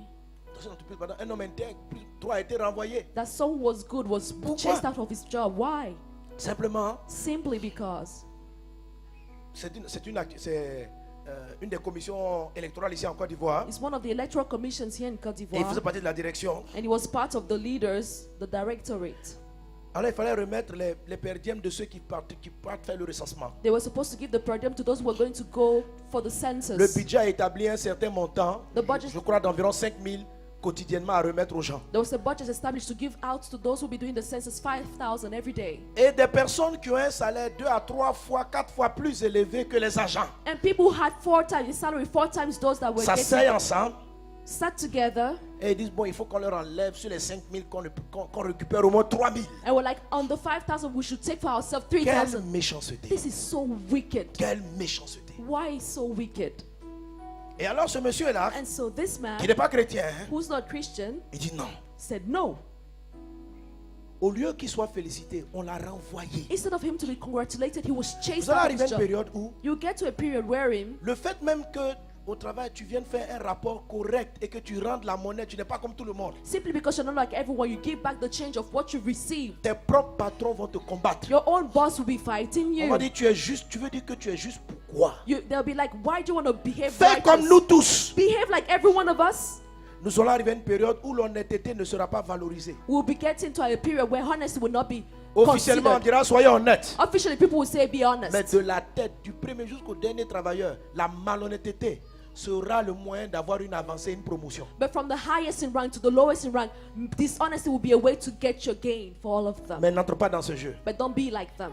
dans une entreprise, madame, un homme intègre, trois a été renvoyé. that someone was good was chased out of his job. Why? Simplement, Simply because c'est une des commissions électorales ici en Côte d'Ivoire. it's one of the electoral commissions here in Côte Et il faisait d'Ivoire, partie de la direction. and he was part of the leaders, the directorate. Alors il fallait remettre les per diem de ceux qui partent faire le recensement. They were supposed to give the per diem to those who were going to go for the Le census. budget a établi un certain montant, The budget- je crois d'environ 5 000 quotidiennement à remettre aux gens. There was a budget established to give out to those who will be doing the census 5,000 every day. Et des personnes qui ont un salaire 2 à 3 fois, 4 fois plus élevé que les agents. And people who had 4 times his salary, 4 times those that were S'asseyent getting ensemble sat together et ils disent bon, il faut qu'on leur enlève sur les 5 000 qu'on récupère au moins 3 000. and were like, on the 5,000 we should take for ourselves Quelle 3,000. méchanceté. This is so wicked. Quelle méchanceté. Why so wicked? Et alors ce monsieur-là, And so this qui man, n'est pas chrétien, hein, who's not Christian, il dit non. said no. Au lieu qu'il soit félicité, on l'a renvoyé. Instead of him to be congratulated, he was chased Vous allez out of arriver à his une job. période où You get to a period wherein le fait même que au travail tu viennes faire un rapport correct et que tu rendes la monnaie, tu n'es pas comme tout le monde. simply because you're not like everyone, you give back the change of what you received. Tes propres patrons vont te combattre. Your own boss will be fighting On va you. dire tu es juste, tu veux dire que tu es juste pourquoi? They'll be like, why do you want to behave Fais comme righteous? nous tous. Behave like every one of us. Nous allons arriver à une période où l'honnêteté ne sera pas valorisée. We'll be getting to a period where honesty will not be Officiellement, on considered. dira soyez honnêtes. Officially, people will say, be honest. Mais de la tête, du premier jusqu'au dernier travailleur, la malhonnêteté sera le moyen d'avoir une avancée, une promotion. But from the highest in rank to the lowest in rank, dishonesty will be a way to get your gain for all of them. Mais n'entre pas dans ce jeu. But don't be like them.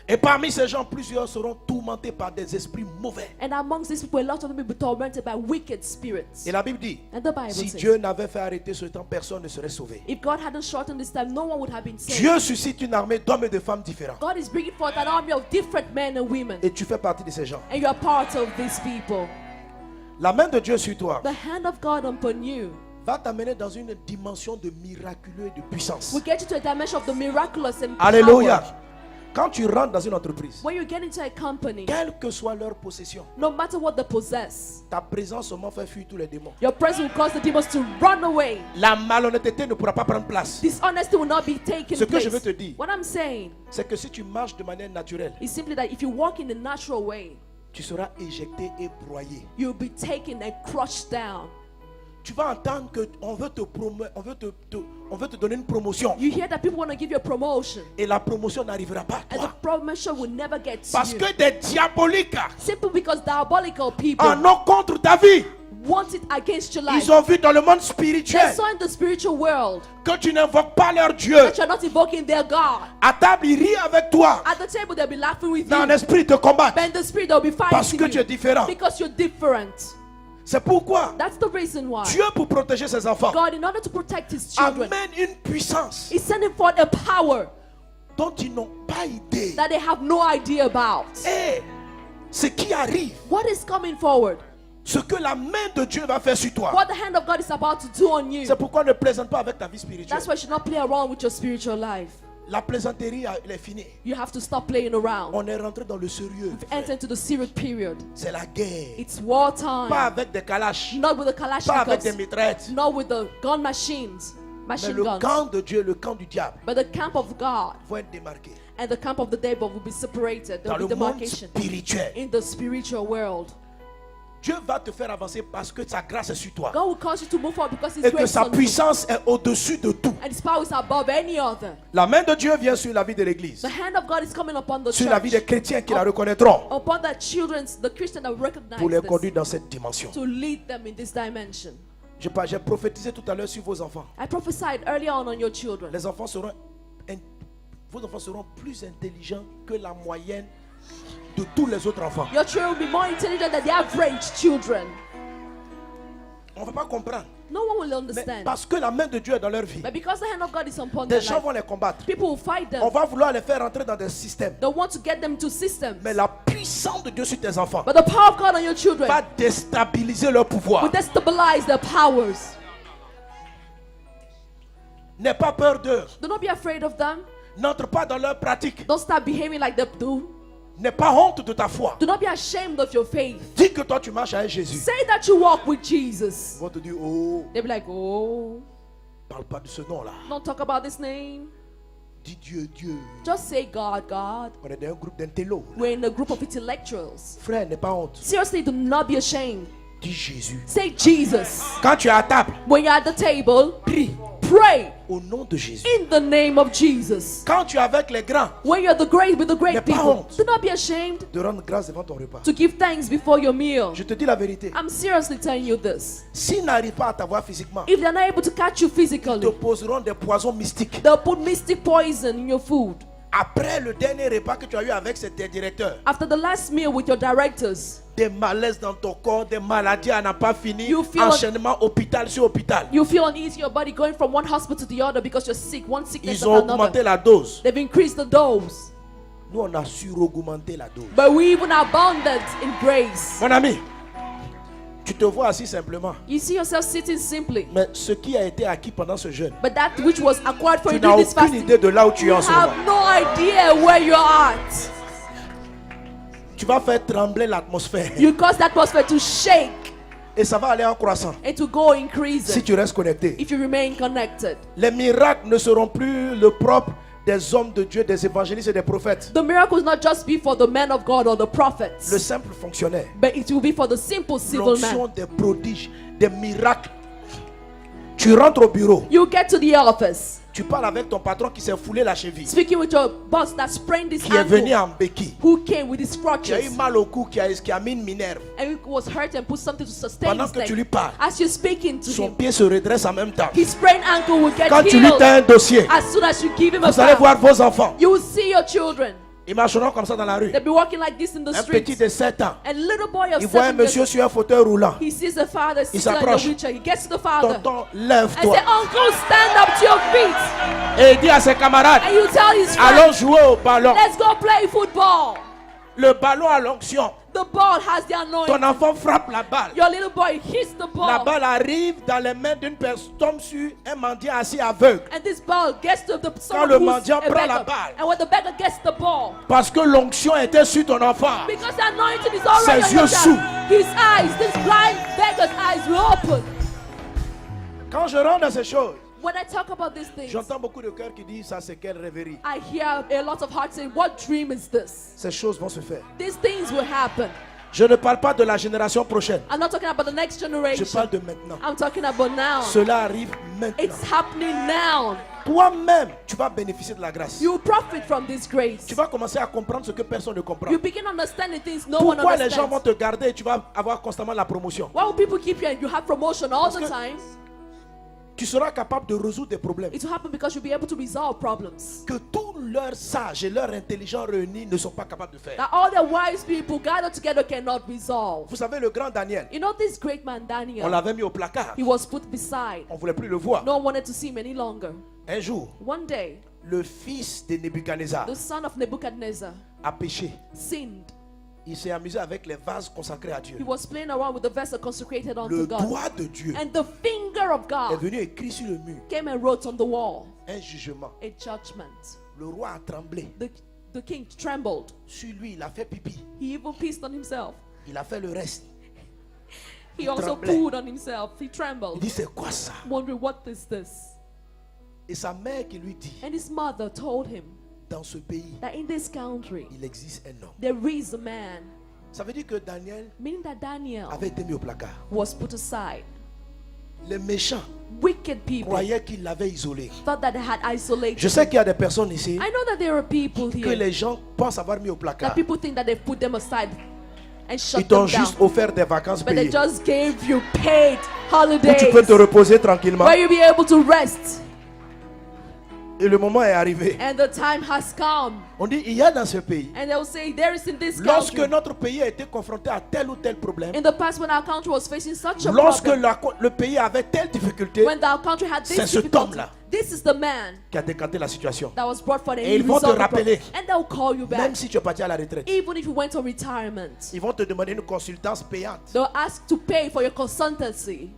Et parmi ces gens, plusieurs seront tourmentés par des esprits mauvais. And amongst these people, a lot of them will be tormented by wicked spirits. Et la Bible dit, And the Bible si says, Dieu n'avait fait arrêter ce temps, personne ne serait sauvé. if God hadn't shortened this time, no one would have been saved. Dieu suscite une armée d'hommes et de femmes différents. God is bringing forth an army of different men and women. Et tu fais partie de ces gens. And you are part of these people. La main de Dieu sur toi The hand of God upon you va t'amener dans une dimension de miraculeux et de puissance. will get you to a dimension of the miraculous and Alléluia. power. Quand tu rentres dans une entreprise, When you get into a company, quelle que soit leur possession, no matter what they possess, ta présence seulement fait fuir tous les démons. your presence will cause the demons to run away. La malhonnêteté ne pourra pas prendre place. Dishonesty will not be taken Ce que place. je veux te dire, What I'm saying c'est que si tu marches de manière naturelle, is simply that if you walk in the natural way, tu seras éjecté et broyé. you'll be taken and crushed down. Tu vas entendre qu'on veut te on veut te donner une promotion. You hear that people want to give you a promotion, Et la promotion n'arrivera pas à and the toi. promotion will never get to Parce you. que des diaboliques Simply because diabolical people en ont contre ta vie. want it against your life. Ils ont vu dans le monde They spirituel saw in the spiritual world que tu n'invoques pas leur Dieu. that you're not invoking their God. À table, ils rient avec toi. At the table, they'll be laughing with Dans you. l'esprit, ils te combattent. But in the spirit, they'll be Parce fighting que tu es you. différent. Because you're different. C'est pourquoi That's the reason why Dieu, pour protéger ses enfants, God, in order to protect His children, amène une puissance is sending forth a power dont ils n'ont pas idée. that they have no idea about. Et ce qui arrive, What is coming forward? ce que la main de Dieu va faire sur toi, What the hand of God is about to do on you. c'est pourquoi ne plaisante pas avec ta vie spirituelle. That's why you should not play around with your spiritual life. La plaisanterie, elle est finie. You have to stop playing around. On est rentré dans le sérieux. Enter into the serious period. C'est la guerre. It's wartime. Pas avec des calaches, Not with the pas avec des Kalashnikovs. mitraillettes. Not with the gun machines. Mais Machine le guns. camp de Dieu, le camp du diable, But the camp of God vont être démarqués and the camp of the devil will be separated. There dans will le be monde demarcation spirituel. in the spiritual world. Dieu va te faire avancer parce que sa grâce est sur toi. God will cause you to move forward because His Et que grace is sa on you. puissance est au-dessus de tout. And His power is above any other. La main de Dieu vient sur la vie de l'église, The hand of God is coming upon the sur la vie des church, chrétiens qui la reconnaîtront, upon the children's, the Christian that recognize pour les this, conduire dans cette dimension. to lead them in this dimension. J'ai prophétisé tout à l'heure sur vos enfants. I prophesied earlier on your children. Les enfants seront, vos enfants seront plus intelligents que la moyenne de tous les autres enfants. Your children will be more intelligent than the average children. On ne va pas comprendre. No one will Mais understand. parce que la main de Dieu est dans leur vie, But because the hand of God is upon des their gens life, vont les combattre. people will fight them. On va vouloir les faire entrer dans des systèmes. They want to get them to systems. Mais la puissance de Dieu sur tes enfants But the power of God on your children va déstabiliser leur pouvoir. will destabilize their powers. N'aie pas peur d'eux. Do not be afraid of them. N'entre pas dans leur pratique. Don't start behaving like they do. N'aie pas honte de ta foi. Do not be ashamed of your faith. Dis que toi tu marches avec Jésus. Say that you walk with Jesus. Ils vont te dire, oh, They'll be like, oh, parle pas de ce nom-là. don't talk about this name. Dis Dieu, Dieu. Just say God, God. On est dans un groupe d'intellos. We're in a group of intellectuals. Frère, n'aie pas honte. Seriously, do not be ashamed. Dis Jésus. Say Jesus. Quand tu es à table, When you're at the table, prie pray au nom de Jésus. in the name of Jesus. Quand tu es avec les grands, When you're with the great N'aie pas people, honte. do not be ashamed de rendre grâce devant ton repas. to give thanks before your meal. Je te dis la vérité. I'm seriously telling you this. S'ils n'arrivent pas à t'avoir physiquement, If they're not able to catch you ils te physically, poseront des poisons mystiques. they'll put mystic poison in your food. Après le dernier repas que tu as eu avec tes directeurs, After the last meal with your directors, des malaises dans ton corps, des maladies à n'en pas fini, You feel- enchaînement hôpital sur hôpital. you feel uneasy in your body going from one hospital to the other because you're sick, one sickness Ils ont after augmenté another. la dose. They've increased the dose. Nous, on a sur-augmenté la dose. But we even abounded in grace. Mon ami, tu te vois assis simplement. You see yourself sitting simply. Mais ce qui a été acquis pendant ce jeûne, But that which was acquired for tu you n'as during this aucune fasting, idée de là où tu es you en ce have moment. no idea where you're at. Tu vas faire trembler l'atmosphère. You cause the atmosphere to shake Et ça va aller en croissant and to go increasing si tu restes connecté. if you remain connected. Les miracles ne seront plus le propre des hommes de Dieu, des évangélistes et des prophètes. The miracle will not just be for the men of God or the Le prophets, simple fonctionnaire. but it will be for the simple civil L'onction man. des prodiges, des miracles. Tu rentres au bureau, You get to the office, tu parles avec ton patron qui s'est foulé la cheville, speaking with your boss that sprained his qui est venu ankle, en béquille, who came with his qui a eu crutches mal au cou, qui a mis une minerve. and was hurt and put something to sustain Pendant his que tu leg. lui parles, As you're speaking to son him, pied se redresse en même temps. his sprained ankle will get Quand tu lui healed. as un dossier, As soon as you give him a vous allez bath, voir vos enfants. you will see your children. Ils marcheront comme ça dans la rue. They'll be walking like this in the Un petit streets. de 7 ans, And little boy of il voit un 7 years, monsieur sur un fauteuil roulant. he sees the father sitting on the s'approche. wheelchair. He gets to the father Tonton, and lève-toi. say, Uncle, stand up to your feet. Et il dit à ses camarades, And you tell his allons friends, jouer au ballon. let's go play football. Le ballon a l'onction. The ball has the Ton anointing. enfant frappe la balle. Your little boy hits the La ball. balle arrive dans les mains d'une personne, tombe sur un mendiant assis aveugle. And this ball gets to the le someone who's mendiant a prend la beggar. balle. And when the beggar gets the ball, Parce que l'onction était sur ton enfant. because the anointing is already Ses on your yeux child, his eyes, this blind beggar's eyes will open. Quand je rentre dans ces choses, When I talk about these things, j'entends beaucoup de cœurs qui disent ça c'est quelle rêverie. I hear a lot of hearts saying, what dream is this? Ces choses vont se faire. These things will happen. Je ne parle pas de la génération prochaine. I'm not talking about the next Je generation. parle de maintenant. I'm talking about now. Cela arrive maintenant. It's happening now. Toi-même, tu vas bénéficier de la grâce. You profit from this grace. Tu vas commencer à comprendre ce que personne ne comprend. You begin understanding things no one Pourquoi les gens vont understands. te garder et tu vas avoir constamment la promotion? Why will people keep you and you have promotion all the que- time? Tu seras capable de résoudre des problèmes It will happen because you'll be able to resolve problems que tous leurs sages et leurs intelligents réunis ne sont pas capables de faire. that all the wise people gathered together cannot resolve. Vous savez, le grand Daniel, You know this great man on Daniel? l'avait mis au placard. He was put beside. On ne voulait plus le voir. No one wanted to see him any longer. Un jour, One day, le fils de Nebuchadnezzar the son of Nebuchadnezzar a péché. sinned. Il s'est amusé avec les vases consacrés à Dieu. He was playing around with the vessel consecrated unto Le God. doigt de Dieu And the finger of est God venu écrit sur le mur came and wrote on the wall un jugement. a judgment. Le roi a tremblé. The king trembled. Sur lui, il a fait pipi. He even pissed on himself. Il a fait le reste. He also tremblait. pooed on himself. He Il trembled, dit, c'est quoi ça? wondering what is this. Et sa mère qui lui dit, And his mother told him dans ce pays, that in this country il existe un homme. there is a man, Ça veut dire que Daniel meaning that Daniel avait été mis au placard. was put aside. Les méchants Wicked people croyaient qu'il l'avait isolé. thought that they had isolated. Je sais qu'il y a des personnes ici I know that there are people que here les gens pensent avoir mis au that placard. people think that they've put them aside and Ils shut t'ont them down. juste offert des vacances But they payées. just gave you paid Où holidays tu peux te reposer tranquillement. where you'll be able to rest. Et le moment est arrivé. And the time has come. On dit, il y a dans ce pays. And they'll say, there is in this Lorsque country. notre pays a été confronté à tel ou tel problème, In the past, when our country was facing such a lorsque problem, le pays avait telle difficulté, when our country had c'est this cet difficulty, homme-là this is the man qui a décanté la situation. that was brought forth and Et he ils vont te resolved the rappeler. problem. And they'll call you back. Même si tu es parti à la retraite, Even if you went on retirement, ils vont te demander une consultance payante. they'll ask to pay for your consultancy.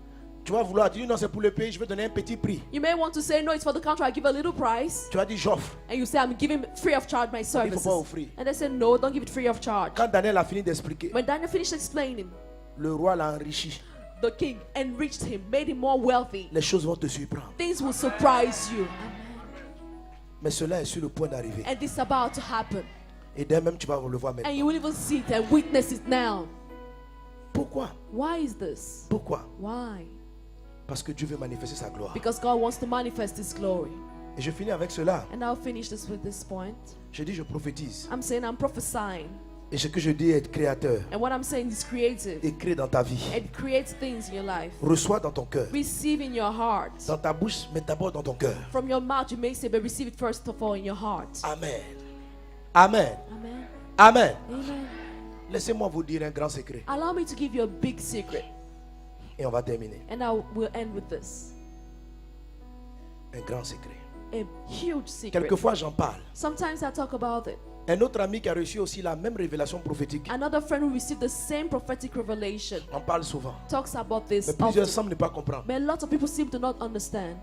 Tu vas vouloir dire non, c'est pour le pays, je vais donner un petit prix. You may want to say, no, it's for the country, I give a little price. Tu vas dire j'offre. And you say, I'm giving free of charge my Il faut services. pas offrir. And they say, no, don't give it free of charge. Quand Daniel a fini d'expliquer, When Daniel finished explaining, le roi l'a enrichi. the king enriched him, made him more wealthy. Les choses vont te surprendre. Things will surprise you. Mais cela est sur le point d'arriver. And this is about to happen. Et dès même tu vas le voir maintenant. And you will even see it and witness it now. Pourquoi? Why is this? Pourquoi? Why? Parce que Dieu veut manifester sa gloire. Because God wants to manifest His glory. Et je finis avec cela. And I'll finish this with this point. Je dis je prophétise. I'm saying I'm prophesying. Et ce que je dis est créateur. And what I'm saying is creative. Et crée dans ta vie. It creates things in your life. Reçois dans ton cœur. Receive in your heart. Dans ta bouche, mais d'abord dans ton cœur. From your mouth you may say, but receive it first of all in your heart. Amen. Amen. Amen. Amen. Amen. Laissez-moi vous dire un grand secret. Allow me to give you a big secret. Et on va terminer. And I will end with this. Un grand secret. A huge secret. Quelquefois j'en parle. Sometimes I talk about it. Un autre ami qui a reçu aussi la même révélation prophétique. Another friend who received the same prophetic revelation On parle souvent. talks about this Mais plusieurs often. semblent ne pas comprendre. But a lot of people seem to not understand.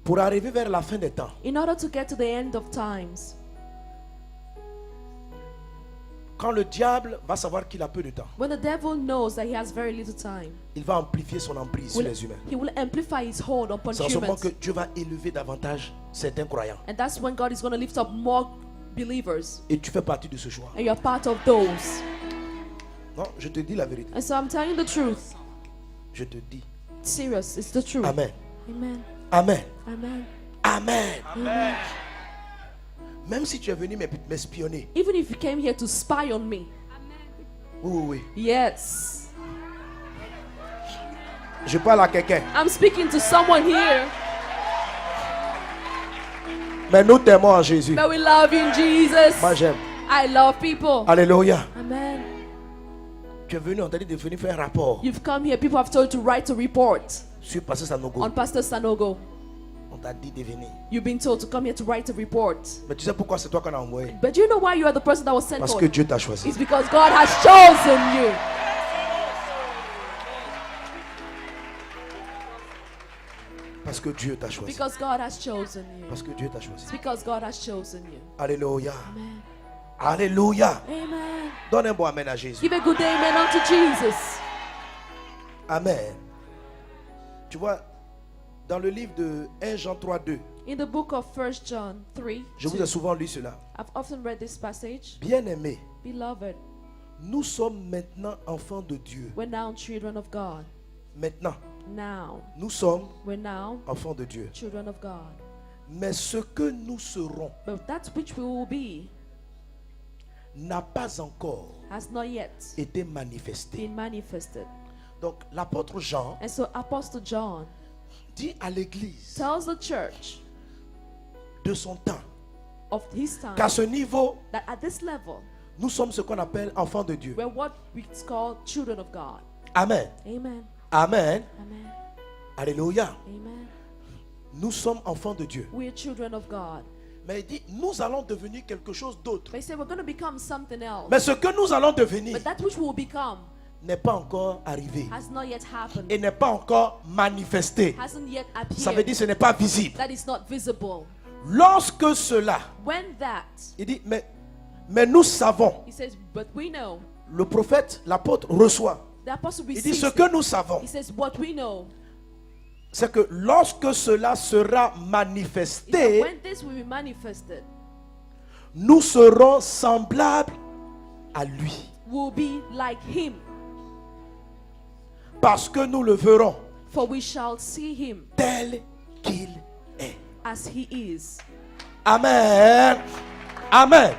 Pour arriver vers la fin des temps, In order to get to the end of times, quand le diable va savoir qu'il a peu de temps, when the devil knows that he has very little time, il va amplifier son emprise sur les humains. he will amplify his hold upon C'est en ce moment humans. que Dieu va élever davantage certains croyants. And that's when God is going to lift up more believers. Et tu fais partie de ce choix. And you're part of those. Non, je te dis la vérité. And so I'm telling the truth. Je te dis. Serious, it's the truth. Amen. Amen. Amen. Amen. Amen. Amen. Même si tu es venu m'espionner. Even if you came here to spy on me. Oui, oui, oui. Yes. Je parle à quelqu'un. I'm speaking to someone here. Mais nous t'aimons en Jésus. But we love you in Jesus. Moi j'aime. I love people. Alléluia. Amen. Tu es venu, on t'a dit de venir faire un rapport You've come here. People have told you to write a report sur Pasteur Sanogo. on Pastor Sanogo. On t'a dit de venir. You've been told to come here to write a report. Mais tu sais pourquoi c'est toi qu'on a envoyé? But do you know why you are the person that was sent Parce for? que Dieu t'a choisi. It's because God has chosen you. Parce que Dieu t'a choisi. Because God has chosen you. Parce que Dieu t'a choisi. It's because God has chosen you. Alléluia. Amen. Alléluia. Amen. Donne un bon amen à Jésus. Give a good amen unto Jesus. Amen. Tu vois, dans le livre de 1 Jean 3, 2, In the book of 1 John 3, je vous ai souvent lu cela. I've often read this passage. Bien-aimés, Beloved, nous sommes maintenant enfants de Dieu. we're now children of God. Maintenant, Now, nous sommes we're now enfants de Dieu. children of God. Mais ce que nous serons But that which we will be n'a pas encore has not yet été manifesté. been manifested. Donc, l'apôtre Jean And so Apostle John dit à l'église tells the church de son temps of his time qu'à ce niveau, that at this level, nous sommes ce qu'on appelle enfants de Dieu. we're what we call children of God. Amen. Amen. Amen. Amen. Alléluia. Amen. Nous sommes enfants de Dieu. We're children of God. Mais il dit, nous allons devenir quelque chose d'autre. But he said we're going to become something else. Mais ce que nous allons devenir But that which we will become n'est pas encore arrivé has not yet happened. et n'est pas encore manifesté. Hasn't yet Ça veut appeared. dire que ce n'est pas visible. That is not visible. Lorsque cela, When that, il dit, mais nous savons, he says, but we know. le prophète, l'apôtre reçoit. The apostle Il dit, receives ce it. que nous savons, He says, what we know c'est que lorsque cela sera is that manifesté, when this will be manifested, nous serons semblables à lui. we'll be like him, Parce que nous le verrons for we shall see him tel qu'il est. as he is. Amen. Amen.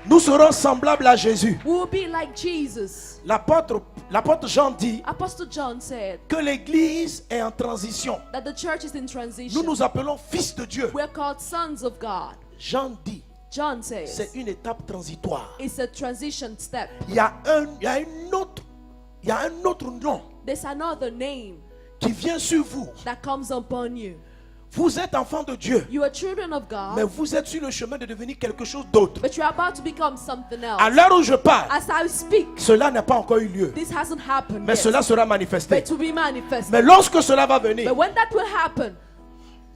Nous serons semblables à Jésus. We'll be like Jesus. L'apôtre Jean dit Apostle John said que l'église est en transition. that the church is in transition. Nous nous appelons fils de Dieu. We're called sons of God. Jean dit, John says c'est une étape transitoire. it's a transition step. Il y a un autre nom There's another name qui vient sur vous. that comes upon you. Vous êtes enfants de Dieu, You are children of God, mais vous êtes sur le chemin de devenir quelque chose d'autre. but you're about to become something else. À l'heure où je parle, As I speak, cela n'a pas encore eu lieu, this hasn't happened mais yet, cela sera manifesté. but to be manifested. Mais lorsque cela va venir, But when that will happen,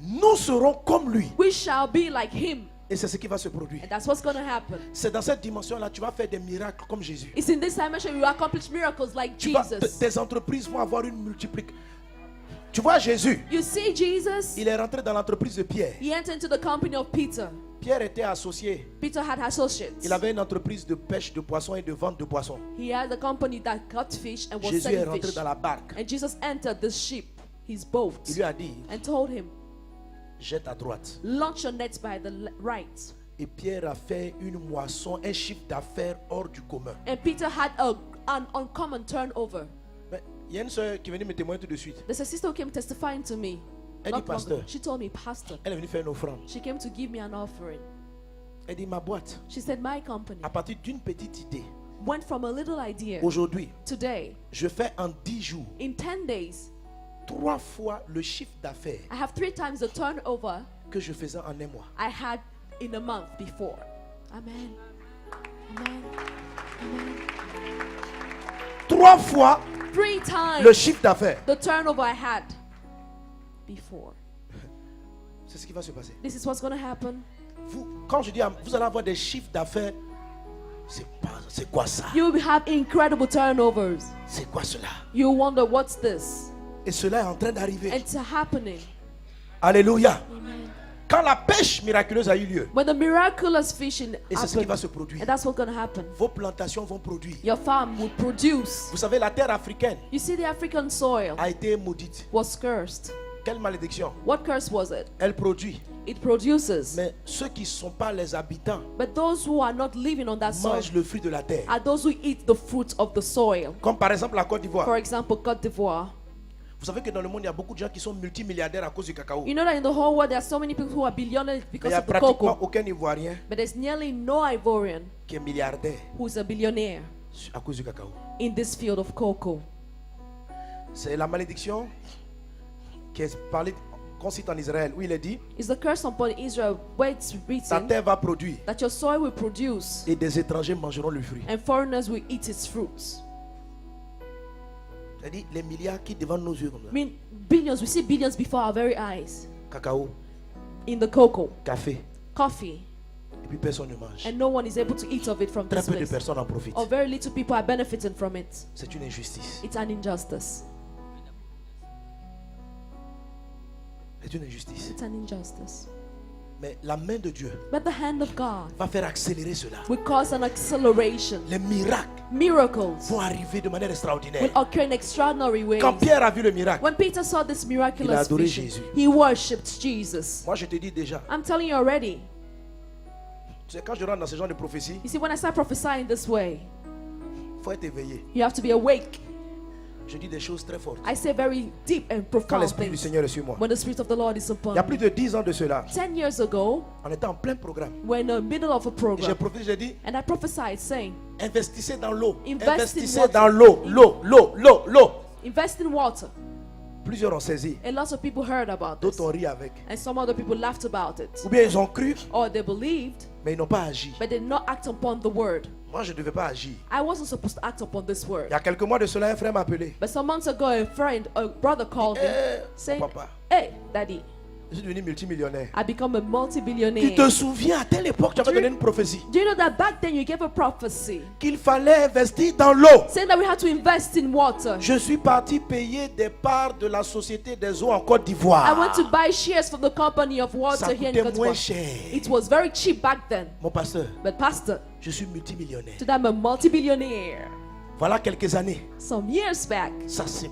nous serons comme lui. we shall be like him. Et c'est ce qui va se produire. And that's what's going to happen. C'est dans cette dimension-là, tu vas faire des miracles comme Jésus. It's in this dimension you accomplish miracles like Jesus. Tes entreprises vont avoir une multiplication. Tu vois Jésus, You see Jesus, il est rentré dans l'entreprise de Pierre. he entered into the company of Peter. Pierre était associé. Peter had associates. Il avait une entreprise de pêche de poissons et de vente de poissons. He had a company that caught fish and was Jésus est selling rentré fish. dans la barque. And Jesus entered the ship, his boat, Il lui a dit, and told him, jette à droite. launch your nets by the right. Et Pierre a fait une moisson, un chiffre d'affaires hors du commun. And Peter had an uncommon turnover. Mais il y a une soeur qui est venue me témoigner tout de suite. There's a sister who came testifying to me. Elle dit, Not long pasteur. ago. She told me, Pastor, Elle est venue faire une offrande. she came to give me an offering. Elle dit, ma boîte, She said, my company à partir d'une petite idée, went from a little idea. aujourd'hui, Today, je fais en 10 jours in 10 days, 3 fois le chiffre d'affaires I have 3 times the turnover que je faisais en un mois. I had in a month before. Amen. Amen. Amen. 3 fois 3 times le chiffre d'affaires. the turnover I had before. C'est ce qui va se passer. This is what's going to happen. Quand je dis, vous allez avoir des chiffres d'affaires, c'est quoi ça? You will have incredible turnovers. C'est quoi cela? You wonder what's this? Et cela est en train d'arriver. It's happening. Alléluia. Amen. Quand la pêche miraculeuse a eu lieu, When the miraculous fishing et c'est ce qui va happened, se produire, and that's what's going to happen. vos plantations vont produire. Your farm will produce. Vous savez, la terre africaine You see, the African soil a été maudite. was cursed. Quelle malédiction? What curse was it? Elle produit. It produces. Mais ceux qui ne sont pas les habitants But those who are not living on that soil mangent le fruit de la terre. are those who eat the fruit of the soil. Comme par exemple la Côte d'Ivoire. For example, Côte d'Ivoire. Vous savez que dans le monde, il y a beaucoup de gens qui sont multimilliardaires à cause du cacao. You know that in the whole world there are so many people who are billionaires Mais il because n'y a of the pratiquement cocoa. aucun Ivoirien But there's nearly no Ivorian qui est milliardaire who's a billionaire à cause du cacao. in this field of cocoa. C'est la malédiction qui est parlée, qu'on cite en Israël, où il est dit, It's the curse upon Israel where it's ta written terre va produire that your soil will produce et des étrangers mangeront le fruit. and foreigners will eat its fruits. C'est-à-dire les milliards qui devant nos yeux comme ça. I mean, billions, we see billions before our very eyes Cacao, in the cocoa, café, coffee, et puis personne ne mange. and no one is able to eat of it from Très this peu de place. personnes en profitent. Or very little people are benefiting from it. C'est une injustice. It's an injustice. C'est une injustice. It's an injustice. Mais la main de Dieu But the hand of God va faire accélérer cela. will cause an acceleration. Les miracles Miracles vont arriver de manière extraordinaire. will occur in extraordinary ways. Quand Pierre a vu le miracle, When Peter saw this Il a miraculous adoré vision, Jésus. he worshipped Jesus. moi je te dis déjà, I'm telling you already. c'est quand je rentre dans ce genre de prophétie, You see, when I start prophesying this way, il faut être éveillé. you have to be awake. Je dis des choses très fortes. I say very deep and Quand profound l'Esprit du things Seigneur est sur moi. when the Spirit of the Lord is Il y a upon plus me. de 10 ans de cela, 10 years ago, on était en plein programme. we're in the middle of a J'ai program, prophétisé, j'ai dit, and I prophesied saying, investissez dans l'eau. Invest in Investissez water. dans l'eau. invest in water. Plusieurs ont saisi, A lot of people heard about this, d'autres ont ri avec. and some other people laughed about it. Ou bien ils ont cru, Or they believed, mais ils n'ont pas agi. but did not act upon the word. Moi, je ne devais pas agir. I wasn't supposed to act upon this Il word. y a quelques mois de cela, un frère m'a appelé. But some months ago, a brother called me saying, Papa, hey, daddy, je suis devenu multimillionnaire. I become a Tu multi-billionaire. te souviens, à telle époque, tu avais donné une prophétie Do you know that back then you gave a prophecy qu'il fallait investir dans l'eau. saying that we had to invest in water? Je suis parti payer des parts de la société des eaux en Côte I d'Ivoire. went to buy shares from the company of Ça water here in coûtait Côte moins d'Ivoire. cher. It was very cheap back then. Mon pasteur, But pastor, je suis multimillionnaire. today I'm a multi-billionaire. Voilà quelques années. Some years back, Ça, c'est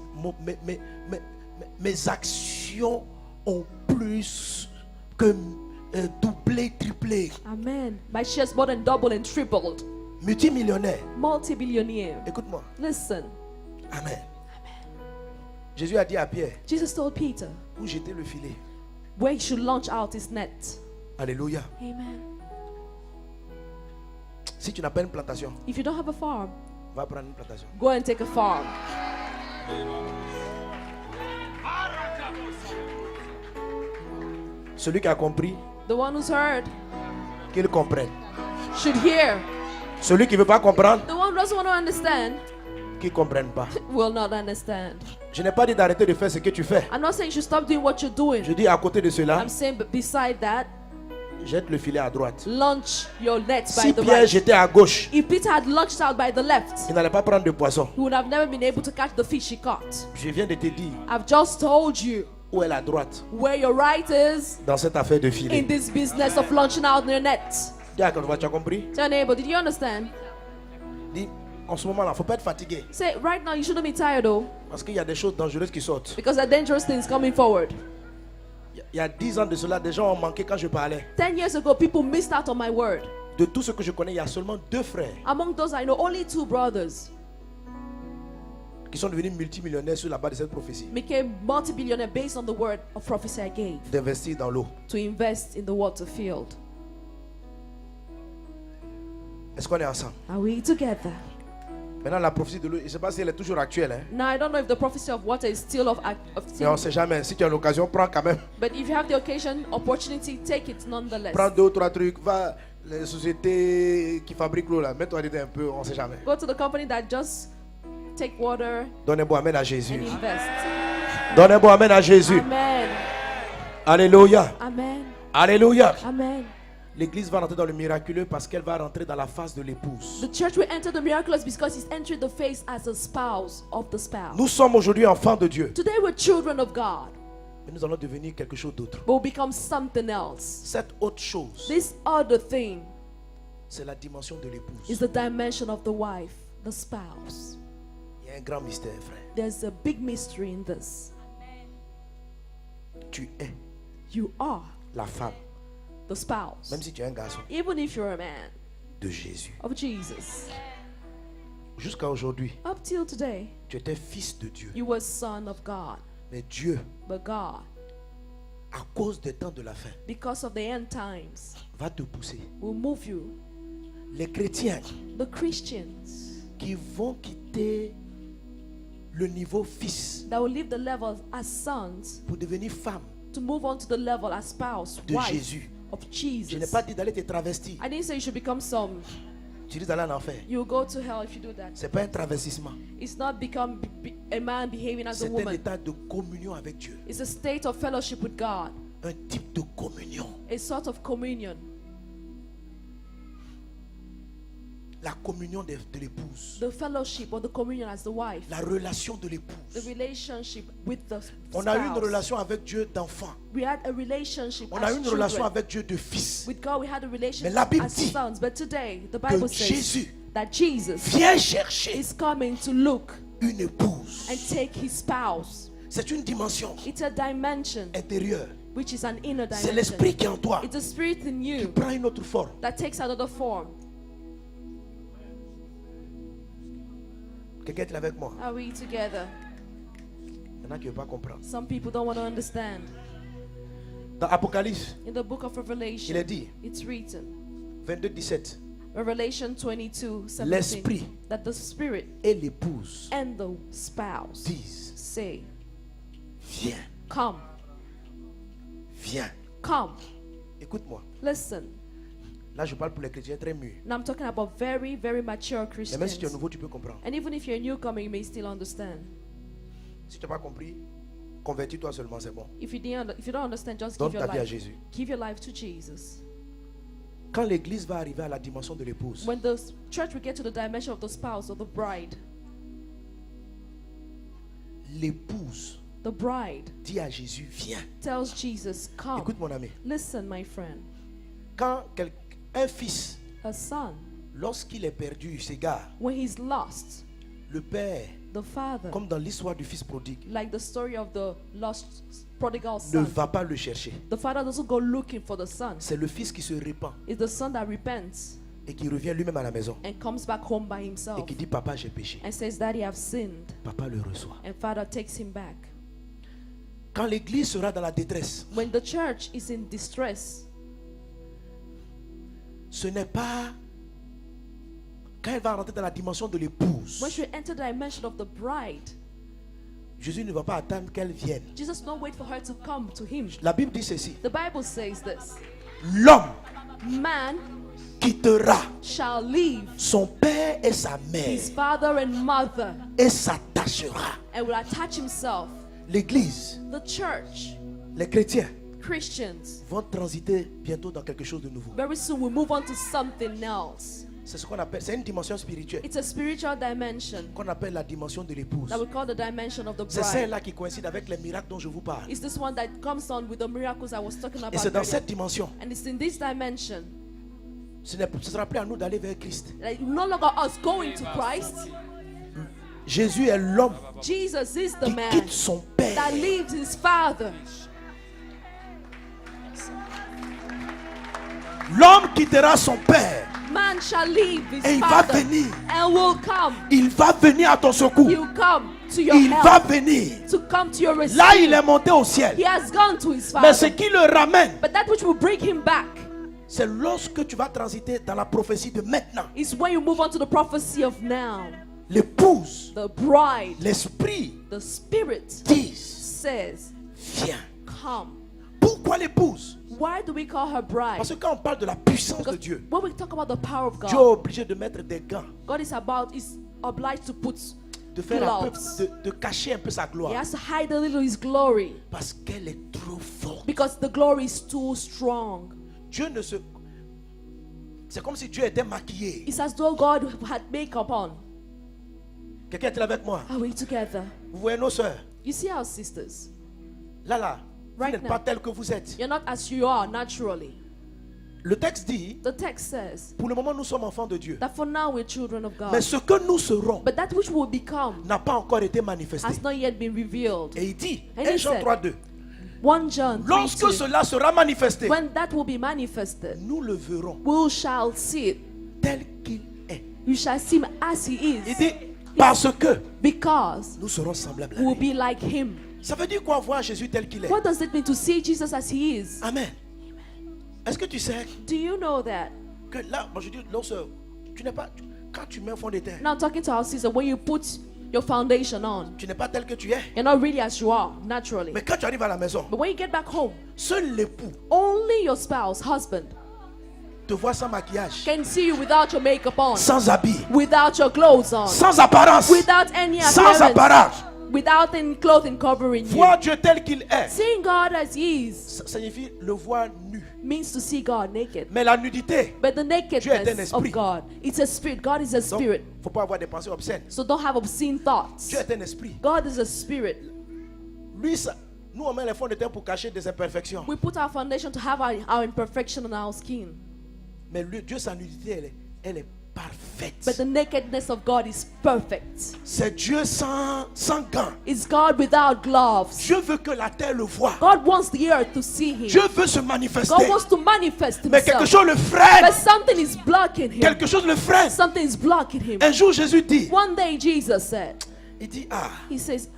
mes actions ont plus que doublé, triplé. amen. My shares more than doubled and tripled. Multimillionnaire. Multi-billionaire. Écoute-moi. Listen, Amen. Jésus a dit à Pierre Jesus told Peter où jeter le filet. where he should launch out his net. Alléluia. Amen. Si tu n'as pas une plantation, If you don't have a farm, va prendre une plantation. go and take a farm. Celui qui a compris, The one who's heard qu'il comprenne. should hear. Celui qui ne veut pas comprendre, The one who doesn't want to understand qu'il ne comprenne pas. will not understand. Je n'ai pas dit d'arrêter de faire ce que tu fais. I'm not saying you should stop doing what you're doing. Je dis à côté de cela, I'm saying beside that, jette le filet à droite. launch your net by Si the Pierre right. jetait à gauche, If Peter had launched out by the left, il n'allait pas prendre de poisson. he would have never been able to catch the fish he caught. Je viens de te dire I've just told you où est la droite where your right is dans cette affaire de in filet. this business of launching out your net. Dis à quelqu'un, tu as compris? Tell your neighbor, did you understand? Dis, en ce moment-là, il ne faut pas être fatigué. Say, right now you shouldn't be tired though, Parce qu'il y a des choses dangereuses qui sortent. because there are dangerous things coming forward. Il y a 10 ans de cela, des gens ont manqué quand je parlais. 10 years ago, people missed out on my word. De tout ce que je connais, il y a seulement 2 frères Among those I know, only 2 brothers qui sont devenus multimillionnaires sur la base de cette prophétie. became multi-billionaire based on the word of prophecy I gave D'investir dans l'eau. to invest in the water field. Est-ce qu'on est ensemble? Are we together? Maintenant, la prophétie de l'eau, je ne sais pas si elle est toujours actuelle. Hein? Now I don't know if the prophecy of water is still Mais on ne sait jamais. Si tu as l'occasion, prends quand même. but if you have the occasion, opportunity, take it nonetheless. Prends 2 ou 3 trucs. Va les sociétés qui fabriquent l'eau là. Mets-toi dedans un peu. On ne sait jamais. Go to the company that just take water Donne un bon amen à Jésus. and invest. Donne un bon amen à Jésus. Amen. Alléluia. Amen. Alléluia. Amen. L'église va rentrer dans le miraculeux parce qu'elle va rentrer dans la phase de l'épouse. The church will enter the miraculous because it's entering the phase as a spouse of the spouse. Nous sommes aujourd'hui enfants de Dieu. Today we're children of God, Mais nous allons devenir quelque chose d'autre. but we'll become something else. Cette autre chose, This other thing c'est la dimension de is l'épouse. the dimension of the wife, the spouse. Il y a un grand mystère, frère. There's a big mystery in this. Tu es You are la femme, the spouse, même si tu es un garçon, even if you're a man de Jésus. of Jesus. Jusqu'à aujourd'hui, Up till today, tu étais fils de Dieu. you were son of God, Mais Dieu, but God, à cause des temps de la fin, because of the end times, va te pousser. will move you. Les chrétiens The Christians qui vont quitter le niveau fils that will leave the level as sons pour devenir femme to move on to the level as spouse, de wife Jésus. of Je n'ai Jesus. pas dit d'aller te travestir. I didn't say you should become some. Tu risques d'aller en enfer. You will go to hell if you do that. Ce n'est pas un travestissement. It's not become a man behaving as a C'est un woman. état de communion avec Dieu. It's a state of fellowship with God, Un type de communion. a sort of communion. La communion de l'épouse. The fellowship or the communion as the wife. La relation de The l'épouse. relationship with the On a eu une spouse. relation avec Dieu d'enfant. We had a relationship On a as eu une relation children. avec Dieu de fils. With God we had a relationship la Bible as dit sons. But today the Que Bible says Jésus that Jesus vient chercher is coming to look une épouse. and take his spouse. C'est une dimension It's a dimension intérieure. which is an inner C'est dimension. l'esprit qui est en toi. It's a spirit in Qui you prend une autre forme. that takes another form. Quelqu'un est avec moi. Are we together? Il y en a qui ne veulent pas comprendre. Some people don't want to understand. Dans Apocalypse, In the book of il est Revelation, dit, it's written, 22-17, Revelation 22:17, L'esprit that the spirit et l'épouse and the spouse disent, say, viens, come, viens. come, Écoute-moi. listen. Là, je parle pour les chrétiens très mûrs. Now I'm talking about very, very mature Mais même si tu es Christians. nouveau, tu peux comprendre. And even if you're a newcomer, you may still understand. Si tu n'as pas compris, convertis-toi seulement, c'est bon. If you don't understand, just Donne give your ta vie à life. Jésus. Give your life to Jesus. Quand l'église va arriver à la dimension de l'épouse, When the church will get to the dimension of the spouse or the bride, l'épouse the bride dit à Jésus, viens. tells Jesus, come. Écoute mon ami. Listen, my friend. Quand un fils, A son, lorsqu'il est perdu, s'égare, when he's lost, le père, the father, comme dans l'histoire du fils prodigue, like the story of the lost prodigal ne son, va pas le chercher. the father doesn't go looking for the son. C'est le fils qui se répand It's the son that repents et qui revient lui-même à la maison and comes back home by et himself qui dit, papa, j'ai péché. and says, Daddy, I've sinned. Papa le reçoit. And father takes him back. Quand l'église sera dans la détresse, When the church is in distress, ce n'est pas quand elle va rentrer dans la dimension de l'épouse, when she enter the dimension of the bride, Jésus ne va pas attendre qu'elle vienne. Jesus don't wait for her to come to him. La Bible dit ceci. The Bible says this. L'homme Man quittera shall leave son père et sa mère his father and mother et s'attachera. and will attach himself. L'église, The church, les chrétiens Christians, vont transiter bientôt dans quelque chose de nouveau. very soon we move on to something else. C'est ce qu'on appelle, c'est une dimension spirituelle It's a spiritual dimension qu'on appelle la dimension de l'épouse. that we call the dimension of the C'est bride. celle-là qui coïncide avec les miracles dont je vous parle. It's this one that comes on with the miracles I was talking Et about c'est dans earlier. cette dimension, And it's in this dimension, ce sera plus à nous d'aller vers Christ. like no longer us going to Christ. Jésus est l'homme Jesus is the qui man quitte son père. that leaves his father. L'homme quittera son père Man shall leave his et il va father venir. and will come. Il va venir à ton secours. He'll come to your Il va help, venir. to come to your rescue. Là, il est monté au ciel. He has gone to his Mais ce father. qui le ramène, But that which will bring him back c'est lorsque tu vas transiter dans la prophétie de maintenant. is when you move on to the prophecy of now. L'épouse, The bride, l'esprit the spirit disent, says, viens. come. Pourquoi l'épouse? Why do we call her bride? Parce que quand on parle de la puissance de Because Dieu, when we talk about the power of Dieu est God, obligé de mettre des gants, God is obliged to put de faire un peu, gloves. de cacher un peu sa He gloire. has to hide a little his glory Parce qu'elle est trop forte. because the glory is too strong. Dieu ne se... C'est comme si Dieu était maquillé. It's as though God had makeup on. Quelqu'un est avec moi? Are we together? Vous voyez nos soeurs? You see our sisters. Là, vous Right n'êtes now. pas tel que vous êtes. You're not as you are naturally. Le texte dit, The text says pour le moment nous sommes enfants de Dieu. that for now we're children of Mais God. ce que nous serons But that which will become n'a pas encore été manifesté. has not yet been revealed. Et il dit, And 1 he Jean said, 3:2, 1 John 3:2, lorsque cela sera manifesté, when that will be manifested, nous le verrons we shall see it. tel qu'il est. You shall see him as he Il is, dit, parce que because nous serons semblables à we'll lui. be like him. Ça veut dire quoi voir Jésus tel qu'il est? What does it mean to see Jesus as he is? Amen. Est-ce que tu sais Do you know that? que là, moi je dis, lorsque tu n'es pas, quand tu mets un fond de terre, Now talking to our sister, when you put your foundation on, tu n'es pas tel que tu es. you're not really as you are naturally. Mais quand tu arrives à la maison, But when you get back home, seul l'époux only your spouse, husband, te voit sans maquillage, can see you without your makeup on, sans habit, without your clothes on, sans apparence, without any sans appearance, apparence. without any clothing covering you. Voir Dieu tel qu'il est, Seeing God as he is ça signifie le voir nu. means to see God naked. Mais la nudité, But the Dieu est un nakedness esprit. of God, it's a spirit. God is a donc, spirit. faut pas avoir des pensées obscènes. So don't have obscene thoughts. Dieu est un esprit. God is a spirit. Lui, nous on met les fonds de terre pour cacher des imperfections. We put our foundation to have our imperfection on our skin. Mais lui, Dieu, sa nudité, elle est parfaite. But the nakedness of God is perfect. C'est Dieu sans gants. It's God without gloves. Dieu veut que la terre le voie. God wants the earth to see him. Dieu veut se manifester. God wants to manifest Mais quelque himself. chose le freine. But something is blocking him. Quelque chose le freine. Something is blocking him. Un jour, Jésus dit, One day Jesus said, il dit, he says,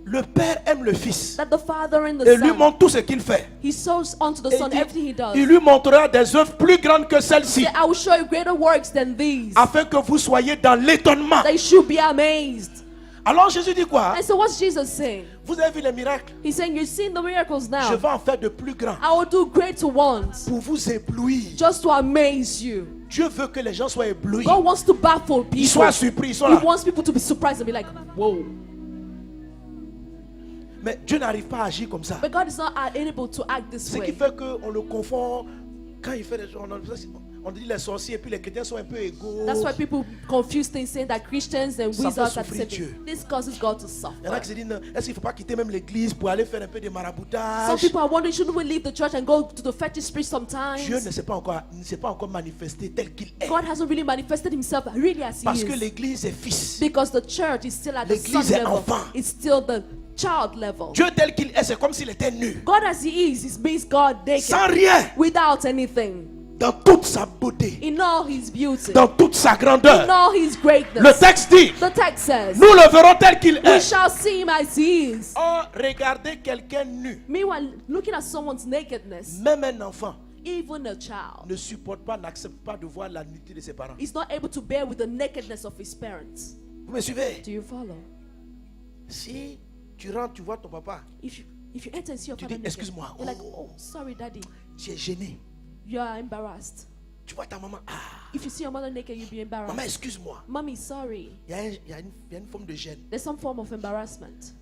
le Père aime le Fils that the Father and the et lui Son, montre tout ce qu'il fait. he shows unto the Et Son il dit, everything he does. il lui montrera des œuvres plus grandes que celles-ci, Say, I will show you greater works than these. afin que vous soyez dans l'étonnement. They should be amazed. Alors Jésus dit quoi? And so what's Jesus saying? Vous avez vu les miracles? He's saying, you've seen the miracles Je now. vais en faire de plus grands I will do greater ones pour vous éblouir. just to amaze you. Dieu veut que les gens soient éblouis. God wants to baffle Ils people. soient surpris, ils sont He là. wants people to be surprised and be like, whoa. Mais Dieu n'arrive pas à agir comme ça. But God is not able to act this Ce qui way. fait qu'on le confond. Quand il fait des choses, on dit les sorciers et puis les chrétiens sont un peu égaux. That's why people confuse things, saying that Christians and Ça fait wizards are the souffrir same Dieu. thing. This causes God to Il y en a suffer. qui se disent, est-ce qu'il ne faut pas quitter même l'église pour aller faire un peu de Some maraboutage? people are wondering, shouldn't we leave the church and go to the fetish spirit Dieu sometimes? ne s'est pas encore manifesté tel qu'il est. God hasn't really manifested himself really as he Parce que is. l'église est fils. Because the church is still at the son L'église est level. enfant. It's still the child level. Dieu tel qu'il est, c'est comme s'il était nu. God as he is, it means God Sans naked, rien. without anything, Dans toute sa beauté. in all his beauty, Dans toute sa in grandeur. all his Le greatness. texte dit, The text says, nous le verrons tel qu'il we est. shall see him as he is. Or, regardez quelqu'un nu. Meanwhile, looking at someone's nakedness, Même un enfant even a child ne supporte pas, n'accepte pas de voir la nudité de ses parents. is not able to bear with the nakedness of his parents. Vous me suivez? Do you follow? Si Tu rentres, tu vois ton papa. If you enter and see your Tu father dis, naked, excuse-moi. you're like, oh, sorry, daddy. Tu es gêné. You are embarrassed. Tu vois ta maman. Ah, If you see your mother naked, you'll be maman, embarrassed. excuse-moi. Mommy, sorry. Il y a une forme de gêne. There's some form of embarrassment.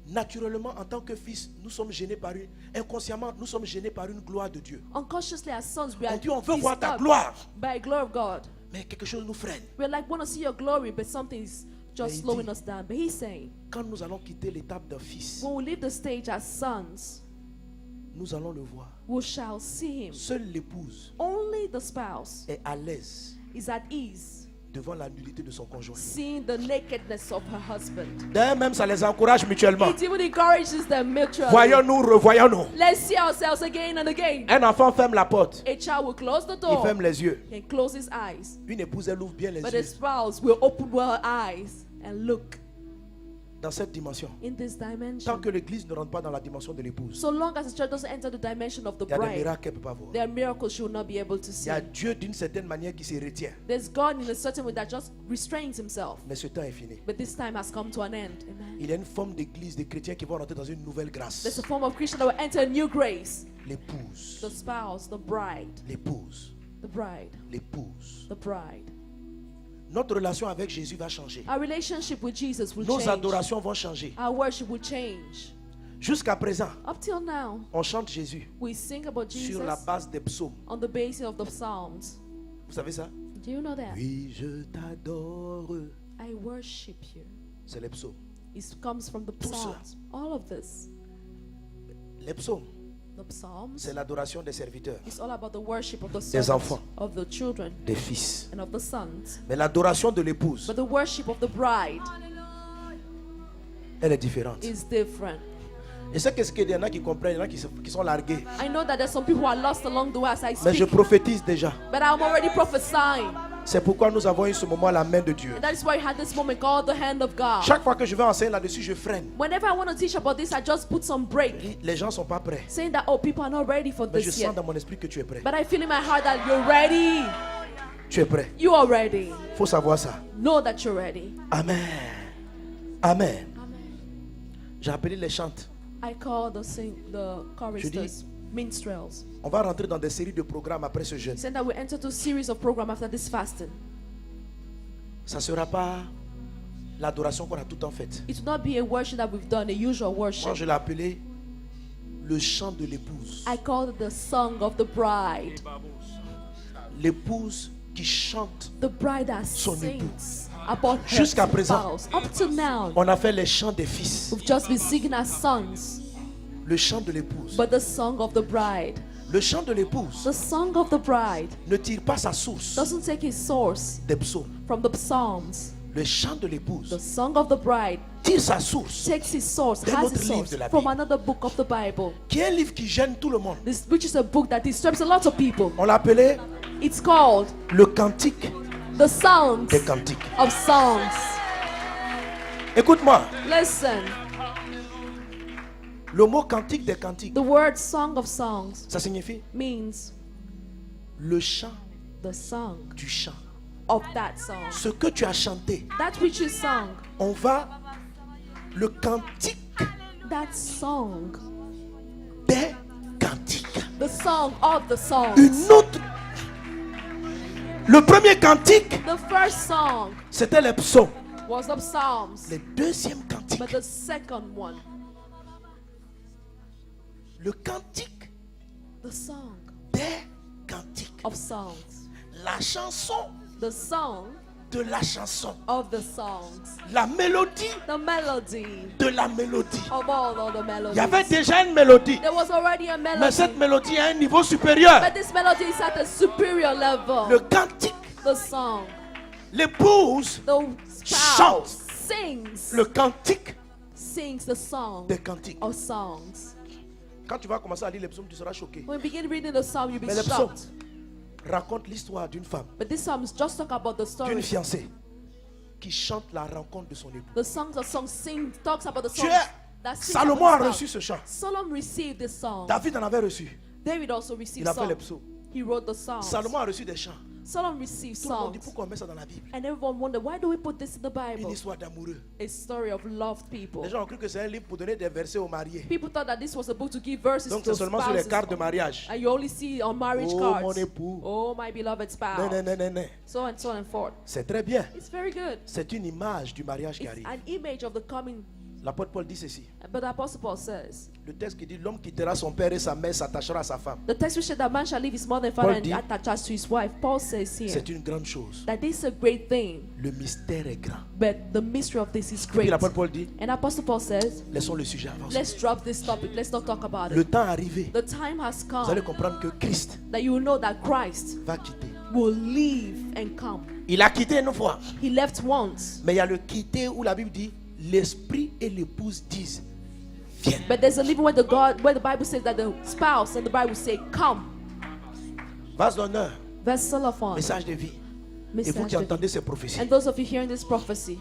Naturellement, en tant que fils, nous sommes gênés par inconsciemment, nous sommes gênés par une gloire de Dieu. Unconsciously, as sons, we On are dit, on veut voir ta disturbed gloire. by the glory of God. Mais quelque chose nous freine. We're like, want to see your glory, but something's Mais just il slowing dit- us down. But he's saying, Quand nous allons quitter l'étape d'un fils, when we leave the stage as sons, nous allons le voir. we shall see him. Seule l'épouse Only the spouse est à l'aise is at ease devant la nudité de son conjoint. seeing the nakedness of her husband. D'ailleurs, même ça les encourage mutuellement. It even encourages them mutually. Voyons-nous, revoyons-nous. Let's see ourselves again and again. Un enfant ferme la porte, A child will close the il door ferme les yeux. and close his eyes. Une épouse, elle ouvre bien les But yeux. a spouse will open her eyes and look Dans cette dimension. in this Tant dimension. que l'église ne rentre pas dans la dimension de l'épouse, So long as the church doesn't enter the dimension of the il y a des bride, miracles qu'elle ne peut pas voir. there are miracles she will not be able to Il see. y a Dieu d'une certaine manière qui se retient. There's God in a certain way that just restrains himself. Mais ce temps est fini. But this time has come to an end. Amen. Il y a une forme d'église, de chrétiens qui vont rentrer dans une nouvelle There's grâce. a form of Christian that will enter a new grace. L'épouse, The spouse, the bride, l'épouse, the bride, l'épouse. the bride. Notre relation avec Jésus va changer. Our relationship with Jesus will Nos change. adorations vont changer. Our worship will change. Jusqu'à présent, Up till now, on chante Jésus we sing about Jesus sur la base des psaumes. on the basis of the Psalms. Vous savez ça? Do you know that? Oui, je t'adore. I worship you. C'est les psaumes. It comes from the Tout ça. Psalms. All of this. Les psaumes, The Psalms. c'est l'adoration des serviteurs, It's all about the worship of the Des servants, enfants. of the children, des fils. and of the sons. Mais l'adoration de l'épouse, But the worship of the bride elle est différente. is different. Et c'est qu'est-ce qu'il y en a qui comprennent, il y en a qui sont largués. I know that there's some people who are lost along the way as I Mais je speak, prophétise déjà. but I'm already prophesying. C'est pourquoi nous avons eu ce moment à la main de Dieu. And that is why I had this moment called the hand of God. Chaque fois que je vais enseigner là-dessus, je freine. Whenever I want to teach about this, I just put some break, Les gens ne sont pas prêts. saying that, oh, people are not ready for Mais je this sens yet. dans mon esprit que tu es prêt. But I feel in my heart that you're ready. Tu es prêt. You are ready. Il faut savoir ça. Know that you're ready. Amen. Amen. Amen. J'ai appelé les chantes. I call the choristers minstrels. On va rentrer dans des séries de programmes après ce jeûne. Saying that we enter to a series of programs after this fasting. Ça ne sera pas l'adoration qu'on a tout le temps faite. It will not be a worship that we've done, a usual Moi, worship. je l'ai appelé le chant de l'épouse. I call it the song of the bride. L'épouse qui chante. The bride that Son époux. sings about her Jusqu'à présent, spouse. Up to now, On a fait les chants des fils. we've just been singing as sons, Le chant de l'épouse. but the song of the bride. Le chant de l'épouse The song of the bride ne tire pas sa source doesn't take its source des psaumes. from the Psalms. Le chant de The l'épouse song of the bride tire sa source. takes its source, D'un has autre its livre source de la from Bible. another book of the Bible. Qui est un livre qui gêne tout le monde. This, which is a book that disturbs a lot of people. On l'appelait It's called le cantique the Songs des cantiques. of Songs. Écoute-moi, Listen, le mot cantique des cantiques, the word Song of Songs ça signifie means le chant the song du chant. of that song. Ce que tu as chanté, That which you sung, on va le cantique that song, des cantiques. the song of the songs. Une autre. Le premier cantique, The first song c'était les psaumes. was of Psalms, Le deuxième cantique, but the second one, le cantique the song des cantiques. of songs, La chanson the song de la chanson. of the songs, La mélodie the melody de la mélodie. of all other Il melodies. y avait déjà une mélodie, There was already a mais melody, cette mélodie est à un niveau supérieur. but this melody is at a superior level. Le cantique, The song, l'épouse the Chante. spouse sings, le cantique sings the song des cantiques. of songs. Quand tu vas commencer à lire les psaumes, tu seras choqué. When you begin reading the psalm, you'll be Mais les psaumes shocked. racontent l'histoire d'une femme, But this psalm is just talk about the d'une story. fiancée qui chante la rencontre de son époux. The songs of songs talks about the Tu songs es- that sing Salomon a about reçu ce chant. Solomon received this song. David en avait reçu. David also received Il a fait les songs. psaumes. He wrote the songs. Salomon a reçu des chants. Solomon received Tout le monde dit songs. pourquoi on met ça dans la Bible. And everyone wondered, why do we put this in the Une Bible? histoire d'amoureux. A story of loved people. Les gens ont cru que c'est un livre pour donner des versets aux mariés. People thought that this was a book to give verses Donc to c'est seulement sur les spouses. cartes de mariage. And you only see on marriage Oh, cards. mon époux. Oh, my beloved spouse. Non, non, non, non, non. So and so and forth. C'est très bien. It's very good. C'est une image du mariage qui It's arrive. an image of the coming. L'apôtre Paul dit ceci. But the Apostle Paul says, Le texte qui dit l'homme quittera son père et sa mère, s'attachera à sa femme. the text which said that man shall leave his mother and father Paul and dit- attach to his wife. Paul says here C'est une grande chose. that this is a great thing, Le mystère est grand. but the mystery of this is Puis great. l'apôtre Paul dit, And Apostle Paul says, laissons le sujet avancer. let's drop this topic. Let's not talk about Le it. temps arrivé, The time has vous allez come comprendre que Christ that you will know that Christ va quitter. will leave and come. Il a quitté une fois. He left once, Mais il y a le quitter où la Bible dit, l'esprit et l'épouse disent, viens. but there's a living where the Bible says that the spouse and the Bible say, come. Vase d'honneur, Vessel of honor. message de vie. Et Message vous qui of- entendez ces prophéties, And those of you hearing this prophecy,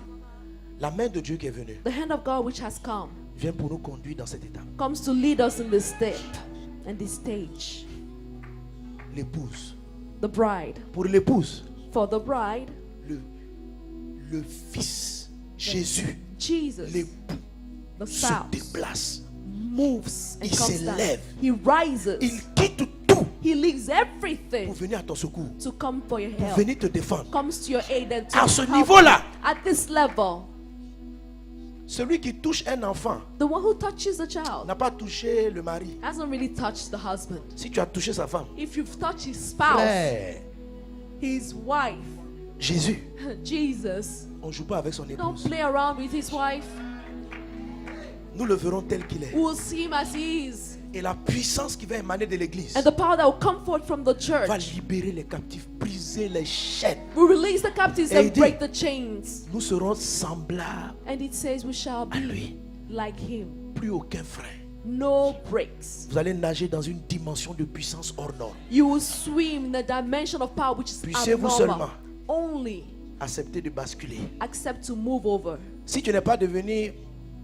la main de Dieu qui est venue the hand of God which has come vient pour nous conduire dans cette étape. comes to lead us in this step and this stage. L'épouse. The bride. Pour l'épouse, For the bride, le Fils, Jésus, Jesus, l'époux, the se spouse, déplace. moves and Il comes se down. lève. He rises. Il quitte tout He leaves pour everything venir à ton secours, to come for your pour help. venir te défendre. Comes to your aid and to À ce help niveau-là, you. At this level, celui qui touche un enfant the one who touches the child n'a pas touché le mari. hasn't really touched the husband. Si tu as touché sa femme, If you've touched his spouse, frère, his wife, Jésus, Jesus, on ne joue pas avec son don't épouse. play around with his wife. Nous le verrons tel qu'il est. We will see him as he is. Et la puissance qui va émaner de l'église And the power that will come forth from the church va libérer les captifs, briser les chaînes. will release the captives Et il and dit- break the chains. Nous serons semblables. And it says we shall À lui. be like him. Plus aucun frein. No breaks. Vous allez nager dans une dimension de puissance hors norme. You will swim in a dimension of power which is Puissiez-vous abnormal. seulement Only accepter de basculer. accept to move over. Si tu n'es pas devenu,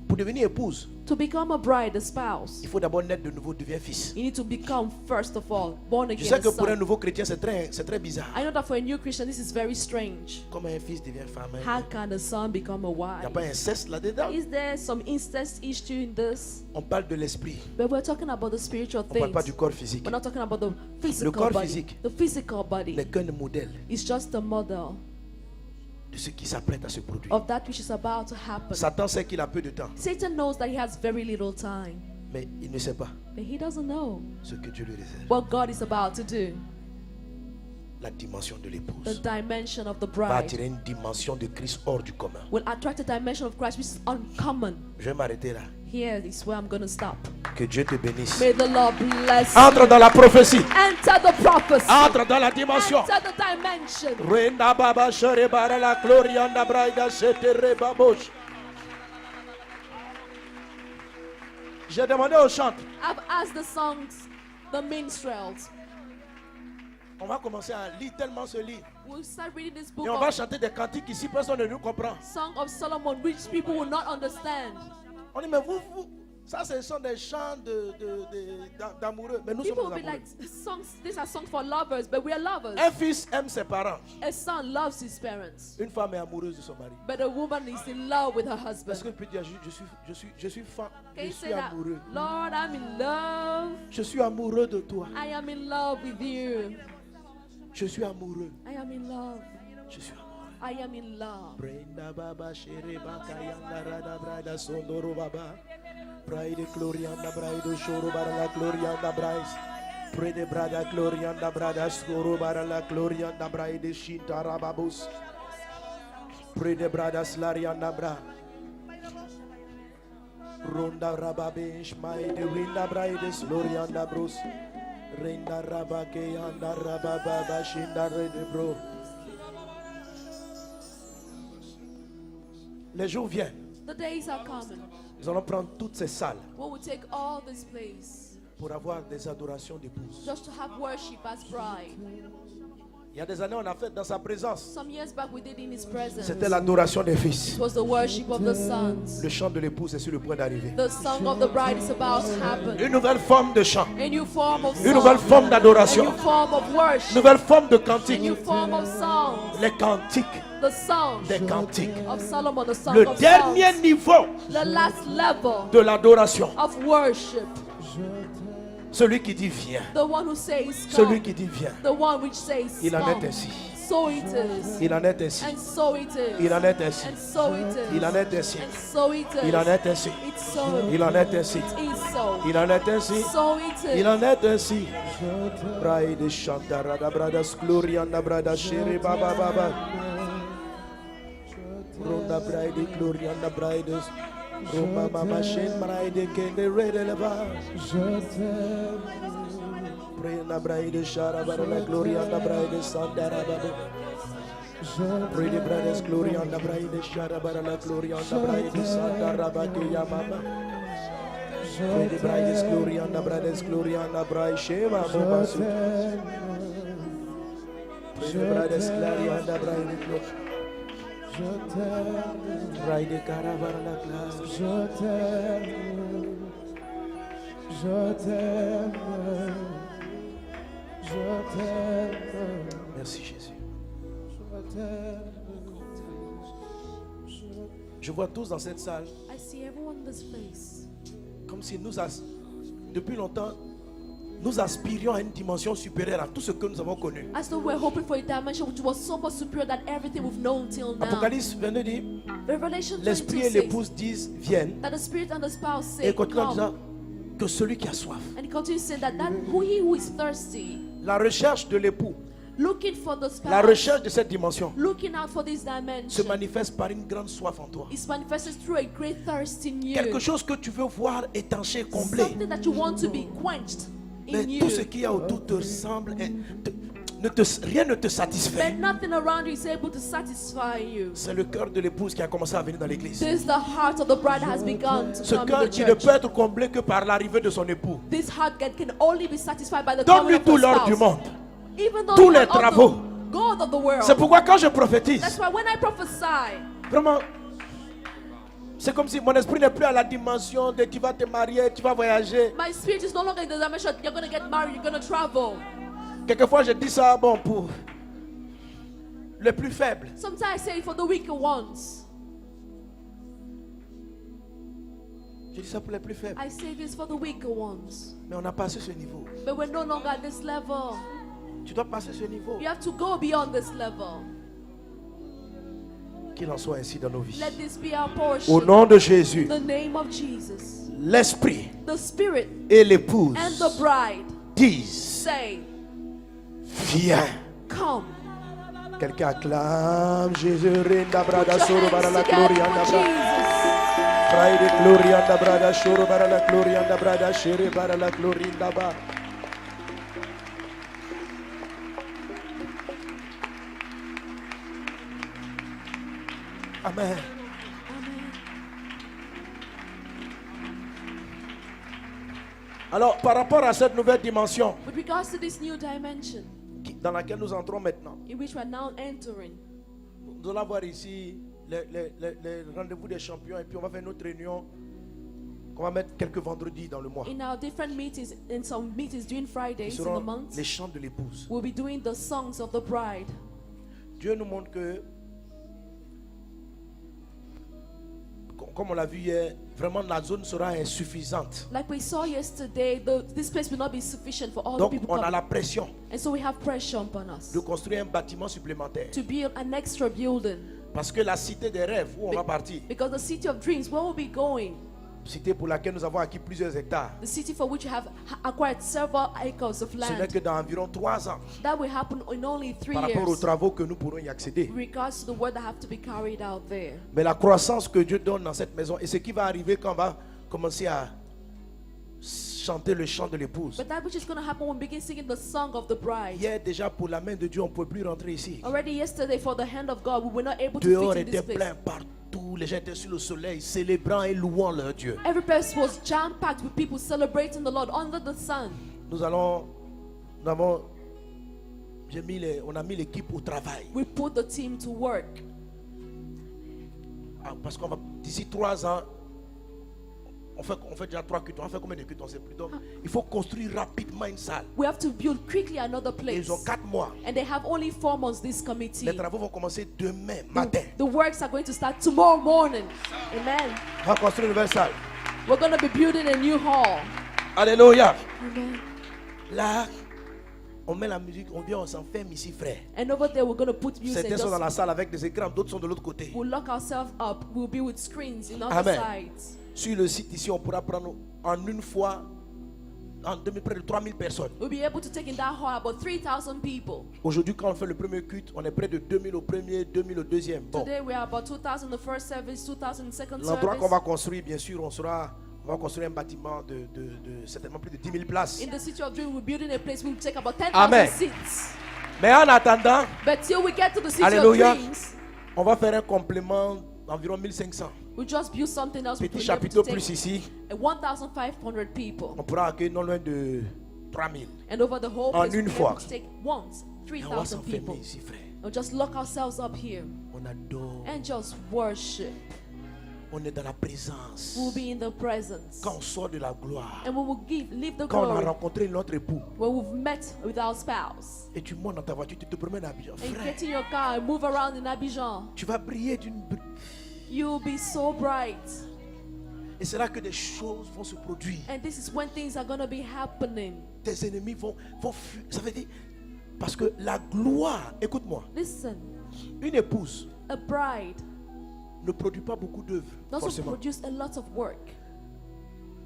pour devenir épouse, To become a bride, a spouse, il faut d'abord naître de nouveau, devenir fils. you need to become, first of all, born Je again. sais a que pour un son. nouveau chrétien, c'est très bizarre. I know that for a new Christian, this is very strange. Comment un fils devient femme? How can a son become a Il n'y a wife? pas inceste là-dedans. Is there some incest issue in this? On parle de l'esprit. But we're talking about the spiritual On ne parle pas things. du corps physique. We're not talking about the physical corps body. physique The physical body n'est qu'un modèle is just a model de ce qui s'apprête à se produire. of that which is about to happen. Satan sait qu'il a peu de temps, Satan knows that he has very little time, mais il ne sait pas but he doesn't know ce que Dieu lui réserve. what God is about to do. La dimension de The l'épouse dimension of the va bride attirer une dimension de Christ hors du commun. will attract a dimension of Christ which is uncommon. Je vais m'arrêter là. Here is where I'm going to stop. Que Dieu te bénisse. May the Lord bless Entre dans la prophétie. you. Enter the prophecy. Entre dans la dimension. Enter the dimension. Renda baba shere bara la glorianda braida setere babosh. J'ai demandé aux chantres. I've asked the songs, the minstrels. On va commencer à lire tellement ce livre. We'll start reading this book Et on va of chanter des cantiques ici, personne ne nous comprend. Song of Solomon, which people will not understand. On dit, mais vous, ça ce sont des chants d'amoureux. Mais nous People sommes will des be like, amoureux. songs, these are songs for lovers, but we are lovers. Un fils aime ses parents. A son loves his parents, Une femme est amoureuse de son mari. but a woman is in love with her Est-ce que husband. tu peux dire, je suis fan, Can je you suis say that? amoureux. Lord, I'm in love. Je suis amoureux de toi. I am in love with you. Je suis amoureux. I am in love. Je suis amoureux. I am in love. Brenda baba shere baka yanda rada brada sondoro baba. Pride glorianda braido shoro bara la glorianda brais. Prede brada glorianda brada skoro bara la glorianda braide shinta rababus. Prede brada slarianda bra. Ronda rababe shmaide winda braide slorianda bros. Renda rabake yanda rababa shinda rede bro. Les jours viennent. The days are coming. Nous allons prendre toutes ces salles We will take all this place pour avoir des adorations d'épouses. just to have worship as bride. Il Il y a des années, on a fait dans sa présence. Some years back we did in his presence. C'était l'adoration des fils. It was the worship of the sons. Le chant de l'épouse est sur le point d'arriver. The song of the bride is about to happen. Une nouvelle forme de chant. A new form of Une nouvelle song. forme A d'adoration. new form of Une worship. nouvelle forme de A cantique. new form of songs. Les cantiques The song des cantiques. of Solomon, the song Le of dernier songs. niveau The last level de l'adoration. of worship. Celui qui dit viens. The one who says Celui come. qui dit viens. The one which says Il en come. est ainsi. So it is. Il en est ainsi. And so it is. Il en est ainsi. And so it is. Il en est ainsi. And so it is. Il en est ainsi. It's so. Il en est ainsi. It is so. Il en est ainsi. So it is. Il en est ainsi. Bride Shantarada Bradas Gloriana Brada Shiri Baba Baba. Ronda Bride Gloriana Brides. Roma Mama Shen Bride Kende Rede Leva. Prena Bride Shara Barana Gloriana Bride Sandara Baba. Bride Brades Gloriana Bride Shara Barana Gloriana Bride Sandara Baki Yamama. Bride Brides Gloriana Bride Shema Mama Su. Bride Brides Gloriana Bride Gloriana. Bride Caravana Class. Merci Jésus. Je vois tous dans cette salle I see everyone in this place. comme si depuis longtemps, nous aspirions à une dimension supérieure à tout ce que nous avons connu. As though we're hoping for a dimension which was so much superior than everything we've known till now. Apocalypse 22 dit, Revelation 22 l'esprit et says l'épouse disent viennent, that the spirit and the spouse et say il continue en come. disant que celui qui a soif. And he continues saying that he who is thirsty, La recherche de l'époux, looking for the la spouse, recherche de cette dimension looking out for this se dimension, manifeste par une grande soif en toi. is manifested through a great thirst in you. Quelque chose que tu veux voir étanché, comblé. Something that you want to be quenched Mais in tout ce you. qu'il y a autour te ressemble et rien ne te satisfait. But nothing around you is able to satisfy you. C'est le cœur de l'épouse qui a commencé à venir dans l'église. This is the heart of the bride that has begun to Ce come cœur to the qui ne church. peut être comblé que par l'arrivée de son époux. This heart can only be satisfied by the coming Donne-lui of tout the l'or du spouse. monde. Even though tous the les God of travaux. the God of the world. C'est pourquoi quand je prophétise, That's why when I prophesy, vraiment, c'est comme si mon esprit n'est plus à la dimension de tu vas te marier, tu vas voyager. my spirit is no longer in the dimension you're going to get married, you're going to travel. Quelquefois, je dis ça bon pour les plus faibles. Sometimes I say it for the weaker ones. Je dis ça pour les plus faibles. I say this for the weaker ones. Mais on a passé ce niveau. But we're no longer at this level. Tu dois passer ce niveau. You have to go beyond this level. Qu'il en soit ainsi dans nos vies. Let this be our portion. Au nom de Jésus, In the name of Jesus. l'esprit The spirit et l'épouse and the bride disent say, viens. come. Quelqu'un acclame Jésus. Rinda Put brada your soro hands bara la together gloria for anda brada. Jesus. Friday gloria anda brada soro bara la gloria anda brada shere bara la gloria anda ba. Amen. Amen. Alors, par rapport à cette nouvelle dimension With regards to this new dimension dans laquelle nous entrons maintenant, in which we are now entering, nous allons voir ici les rendez-vous des champions et puis on va faire une autre réunion qu'on va mettre quelques vendredis dans le mois. in our different meetings, in some meetings during Ce Fridays in the seront month, les chants de l'épouse. we'll be doing the songs of the bride. Dieu nous montre que, comme on l'a vu hier, vraiment la zone sera insuffisante. Like we saw yesterday, this place will not be sufficient for all the Donc people on a coming. la pression And so we have pressure upon us de construire un bâtiment supplémentaire. to build an extra building. Parce que la cité des rêves où on va partir, Because the city of dreams, where we'll be going, cité pour laquelle nous avons acquis plusieurs hectares, the city for which we have acquired several acres of ce n'est land, que dans environ 3 ans that will happen in only 3 par rapport aux years. travaux que nous pourrons y accéder. In regards to the work that have to be carried out there. Mais la croissance que Dieu donne dans cette maison et ce qui va arriver quand on va commencer à chanter le chant de l'épouse. But that which is going to happen when we begin singing the song of the bride. Hier déjà pour la main de Dieu on ne peut plus rentrer ici. Already yesterday, for the hand of God, we were not able to Dehors fit in était this place. plein partout, les gens étaient sur le soleil célébrant et louant leur Dieu. Every place was jam-packed with people celebrating the Lord under the sun. Nous avons On a mis l'équipe au travail. We put the team to work. Parce qu'on va d'ici 3 ans, on fait déjà 3 cultes. On va faire combien de cultes, on ne sait plus. Donc, il faut construire rapidement une salle. We have to build quickly another Et place. ils ont 4 mois. And they have only 4 months, this committee. Les travaux vont commencer demain matin. The works are going to start tomorrow morning. Amen. On va construire une nouvelle salle. We're going to be building a new hall. Alléluia. Amen. Là, on met la musique, on vient, on s'enferme ici, frère. And over there, we're going to put music. Certains sont dans la salle avec des écrans, d'autres sont de l'autre côté. We'll lock ourselves up. We'll be with screens in other Amen. sides. Sur le site ici, on pourra prendre en une fois, en 2000, près de 3000 personnes. We'll be able to take in that hall about 3,000 people. Aujourd'hui, quand on fait le premier culte, on est près de 2000 au premier, 2000 au deuxième. Bon, Today, we are about 2,000 the first service, 2,000 the second l'endroit qu'on service. va construire, bien sûr, on va construire un bâtiment de certainement plus de 10 000 places. In the city of Dream, we're building a place. We'll take about 10,000 Amen. seats. Mais en attendant, But till we get to the city Alléluia. of Dreams, on va faire un complément d'environ 1500. we'll just build something else. Petit We'll be able chapiteau to plus take ici, 1,500 people. on pourra accueillir non loin de 3000. And over the whole En place, we'll une be fois. able to take once Et on va 3,000 people. s'enfermer ici, frère. And just lock ourselves up here On adore. and just worship. On est dans la présence. We'll be in the presence. Quand on sort de la gloire, And we will leave the quand on a glory rencontré notre époux, when we've met with our spouse. et tu montes dans ta voiture, tu te promènes à Abidjan, And frère, get in your car and move around in Abidjan. tu vas briller d'une. You'll be so bright. Et c'est là que des choses vont se produire. And this is when things are going to be happening. Tes ennemis vont fuir. Ça veut dire, parce que la gloire, écoute-moi, Listen, une épouse a bride ne produit pas beaucoup d'œuvres, doesn't forcément. produce a lot of work.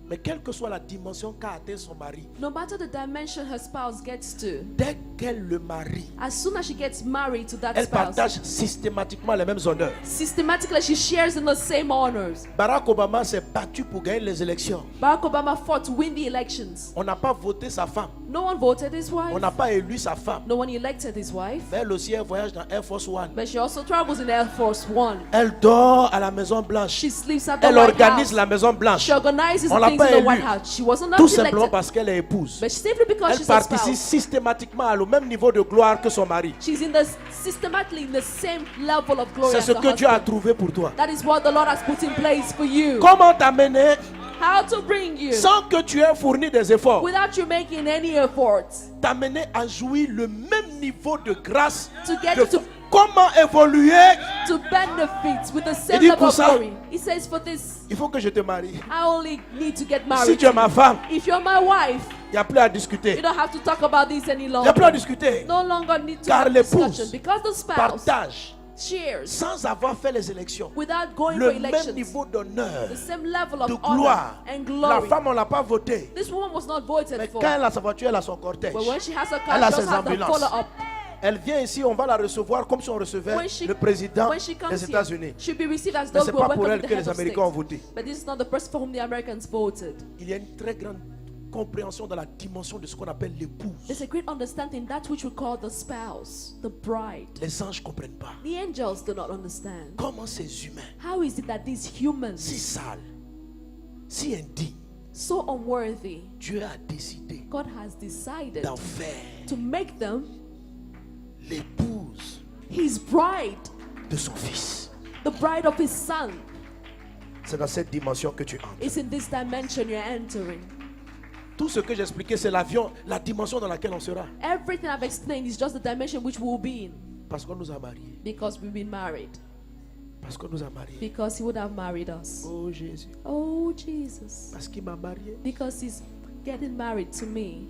Mais quelle que soit la dimension qu'a atteint son mari, No matter the dimension her spouse gets to, dès qu'elle le marie, as soon as she gets married to that elle spouse, partage systématiquement les mêmes honneurs. systematically she shares in the same honors. Barack Obama s'est battu pour gagner les élections. Barack Obama fought to win the elections. On n'a pas voté sa femme. No one voted his On wife. n'a pas élu sa femme. No one elected his wife. Mais elle aussi, elle voyage dans Air Force One. But she also travels in Air Force One. Elle dort à la Maison Blanche. She sleeps at the Elle White organise House. la Maison Blanche. She organizes On the l'a things pas in the élue. White House. She wasn't Tout simplement elected. parce qu'elle est épouse. But simply because Elle she's a participe spouse. systématiquement au même niveau de gloire que son mari. She's systematically in the same level of glory C'est as ce the que Dieu a husband. trouvé pour toi. That is what the Lord has put in place for you. Comment t'amener How to bring you sans que tu aies fourni des efforts? without you making any efforts T'amener à jouir le même niveau de grâce. to get de- to Comment évoluer? to benefit with the Il same dit level pour of ça, glory. He says, for this, il faut que je te marie. I only need to get Si married. tu es ma femme, If you're my wife, il n'y a plus à you discuter. don't have to talk about this any Il n'y a plus à longer. discuter. No longer need to Car have l'épouse discussion because the spouse Partage shares sans avoir fait les élections. without going Le for même elections niveau d'honneur, the same level of de honor gloire. and La glory. femme, on ne l'a pas voté. This woman was not voted Mais for. quand elle a sa voiture, elle a son cortège. But when she has a Elle car, a she ses also has the ambulances. follow-up. Elle vient ici, on va la recevoir comme si on recevait When she, le président when she comes des here, États-Unis. she'll be received as Mais though ce we n'est were pas pour welcome elle to the que head les of state. Américains ont voté. But this is not the person for whom the Americans voted. Il y a une très grande compréhension de la dimension de ce qu'on appelle l'épouse. There's a great understanding that which we call the spouse, the bride. Les anges ne comprennent pas. The angels do not understand. Comment ces humains, How is it that these si humans, sales, si indignes, so unworthy, Dieu a décidé God has decided d'en faire to make them l'épouse his bride, de son fils. the bride of his son? C'est dans cette dimension que tu entres. It's in this dimension you're entering. Tout ce que j'ai expliqué, c'est l'avion, la dimension dans laquelle on sera. Everything I've explained is just the dimension which we will be in Parce qu'on nous a mariés. because we've been married. Parce qu'on nous a mariés. Because he would have married us. Oh Jésus. Oh, Jesus. Parce qu'il m'a marié. Because he's getting married to me.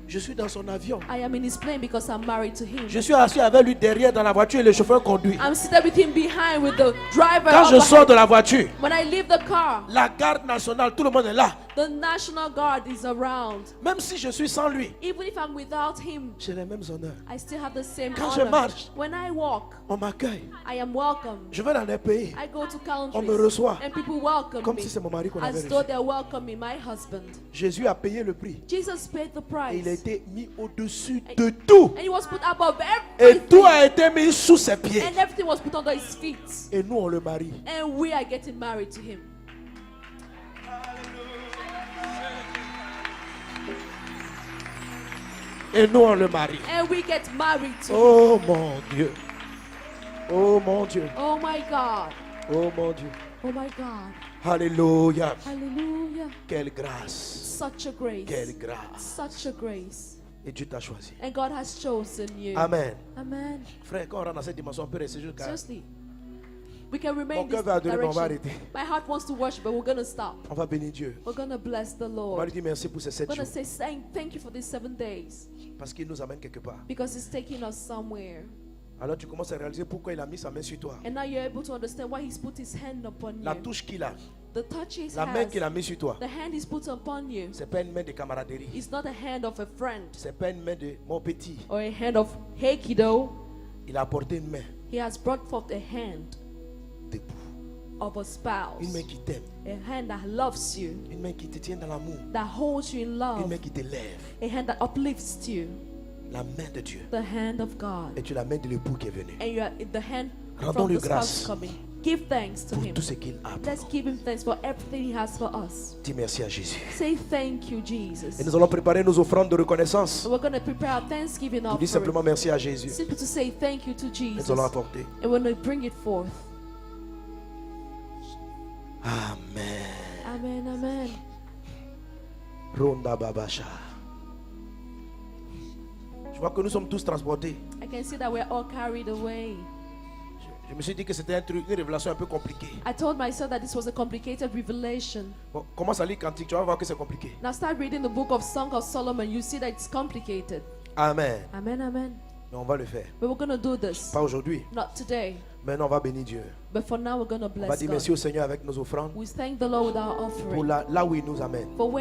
Je suis dans son avion. I am in his plane because I'm married to him. Je suis assis avec lui derrière dans la voiture et le chauffeur conduit. I'm seated with him behind with the driver. Quand je up sors ahead. de la voiture, When I leave the car, la garde nationale, tout le monde est là. the National Guard is around. Même si je suis sans lui, Even if I'm without him, j'ai les mêmes honneurs. I still have the same Quand je honor. marche, When I walk, on m'accueille. I am welcomed. Je vais dans les pays I go to On me countries reçoit. and people welcome comme me si c'est mon mari qu'on avait as though reçu. they're welcoming my husband. Jésus a payé le prix. Jesus paid the Et il a price. été mis au-dessus de tout. And he was put above Et everything. tout a été mis sous ses pieds. And everything was put under his feet. Et nous, on le marie. And we are getting married to him. Et nous, on le marie. And we get married to him. Oh mon Dieu. Oh mon Dieu. Oh my God. Oh mon Dieu. Oh my God. Alléluia. Hallelujah. Quelle grâce. Such a grace. Quelle grâce. Such a grace. Et Dieu t'a choisi. And God has chosen you. Amen. Amen. Frère, quand on rentre dans cette dimension, on peut rester jusqu'à... Seriously. We can remain Mon in this cœur veut adorer, mais on va direction. arrêter. My heart wants to worship, but we're going to stop. On va bénir Dieu. We're going to bless the On va Lord. lui dire merci pour ces 7 We're going jours. to say thank you for these 7 days. Parce qu'il nous amène quelque part. Because it's taking us somewhere. Alors tu commences à réaliser pourquoi il a mis sa main sur toi. And now you're able to understand why He's put His hand upon La you. touche qu'il a, The touch He la main has, qu'il a mis sur toi, the hand He's put upon you, c'est pas une main de camaraderie. is not a hand of a friend C'est pas une main de mon petit. or a hand of, hey kiddo. Il a apporté une main He has brought forth a hand d'époux. of a spouse. Une main qui t'aime. A hand that loves you, Une main qui te tient dans l'amour. that holds you in Une love. main qui t'élève. A hand that uplifts you. La main de Dieu. The hand of God. Et tu la main de l'époux qui est venu. And you are in the hand from Rendons-lui the grâce spouse coming. Give thanks to pour Him. tout ce qu'il a. Let's give Him thanks for everything He has for us. Dis merci à Jésus. Say thank you, Jesus. Et nous allons préparer nos offrandes de reconnaissance. And we're going to prepare our Thanksgiving Pour dire simplement offering. merci à Jésus. Simply to say thank you to Nous Jesus. allons apporter. And we're going to bring it forth. Amen. Amen, amen. Ronda Babasha. Je vois que nous sommes tous transportés. I can see that we're all carried away. Je me suis dit que c'était un truc, une révélation un peu compliquée. I told myself that this was a complicated revelation. Bon, commence à lire Cantique, tu vas voir que c'est compliqué. Now start reading the book of Song of Solomon. You see that it's complicated. Amen. Amen, amen. Mais on va le faire. But we're going to do this. Pas aujourd'hui. Not today. Maintenant, on va bénir Dieu. But for now, we're going to On va bless dire God. merci au Seigneur avec nos offrandes We thank the Lord with our pour offering. là où il nous amène. For where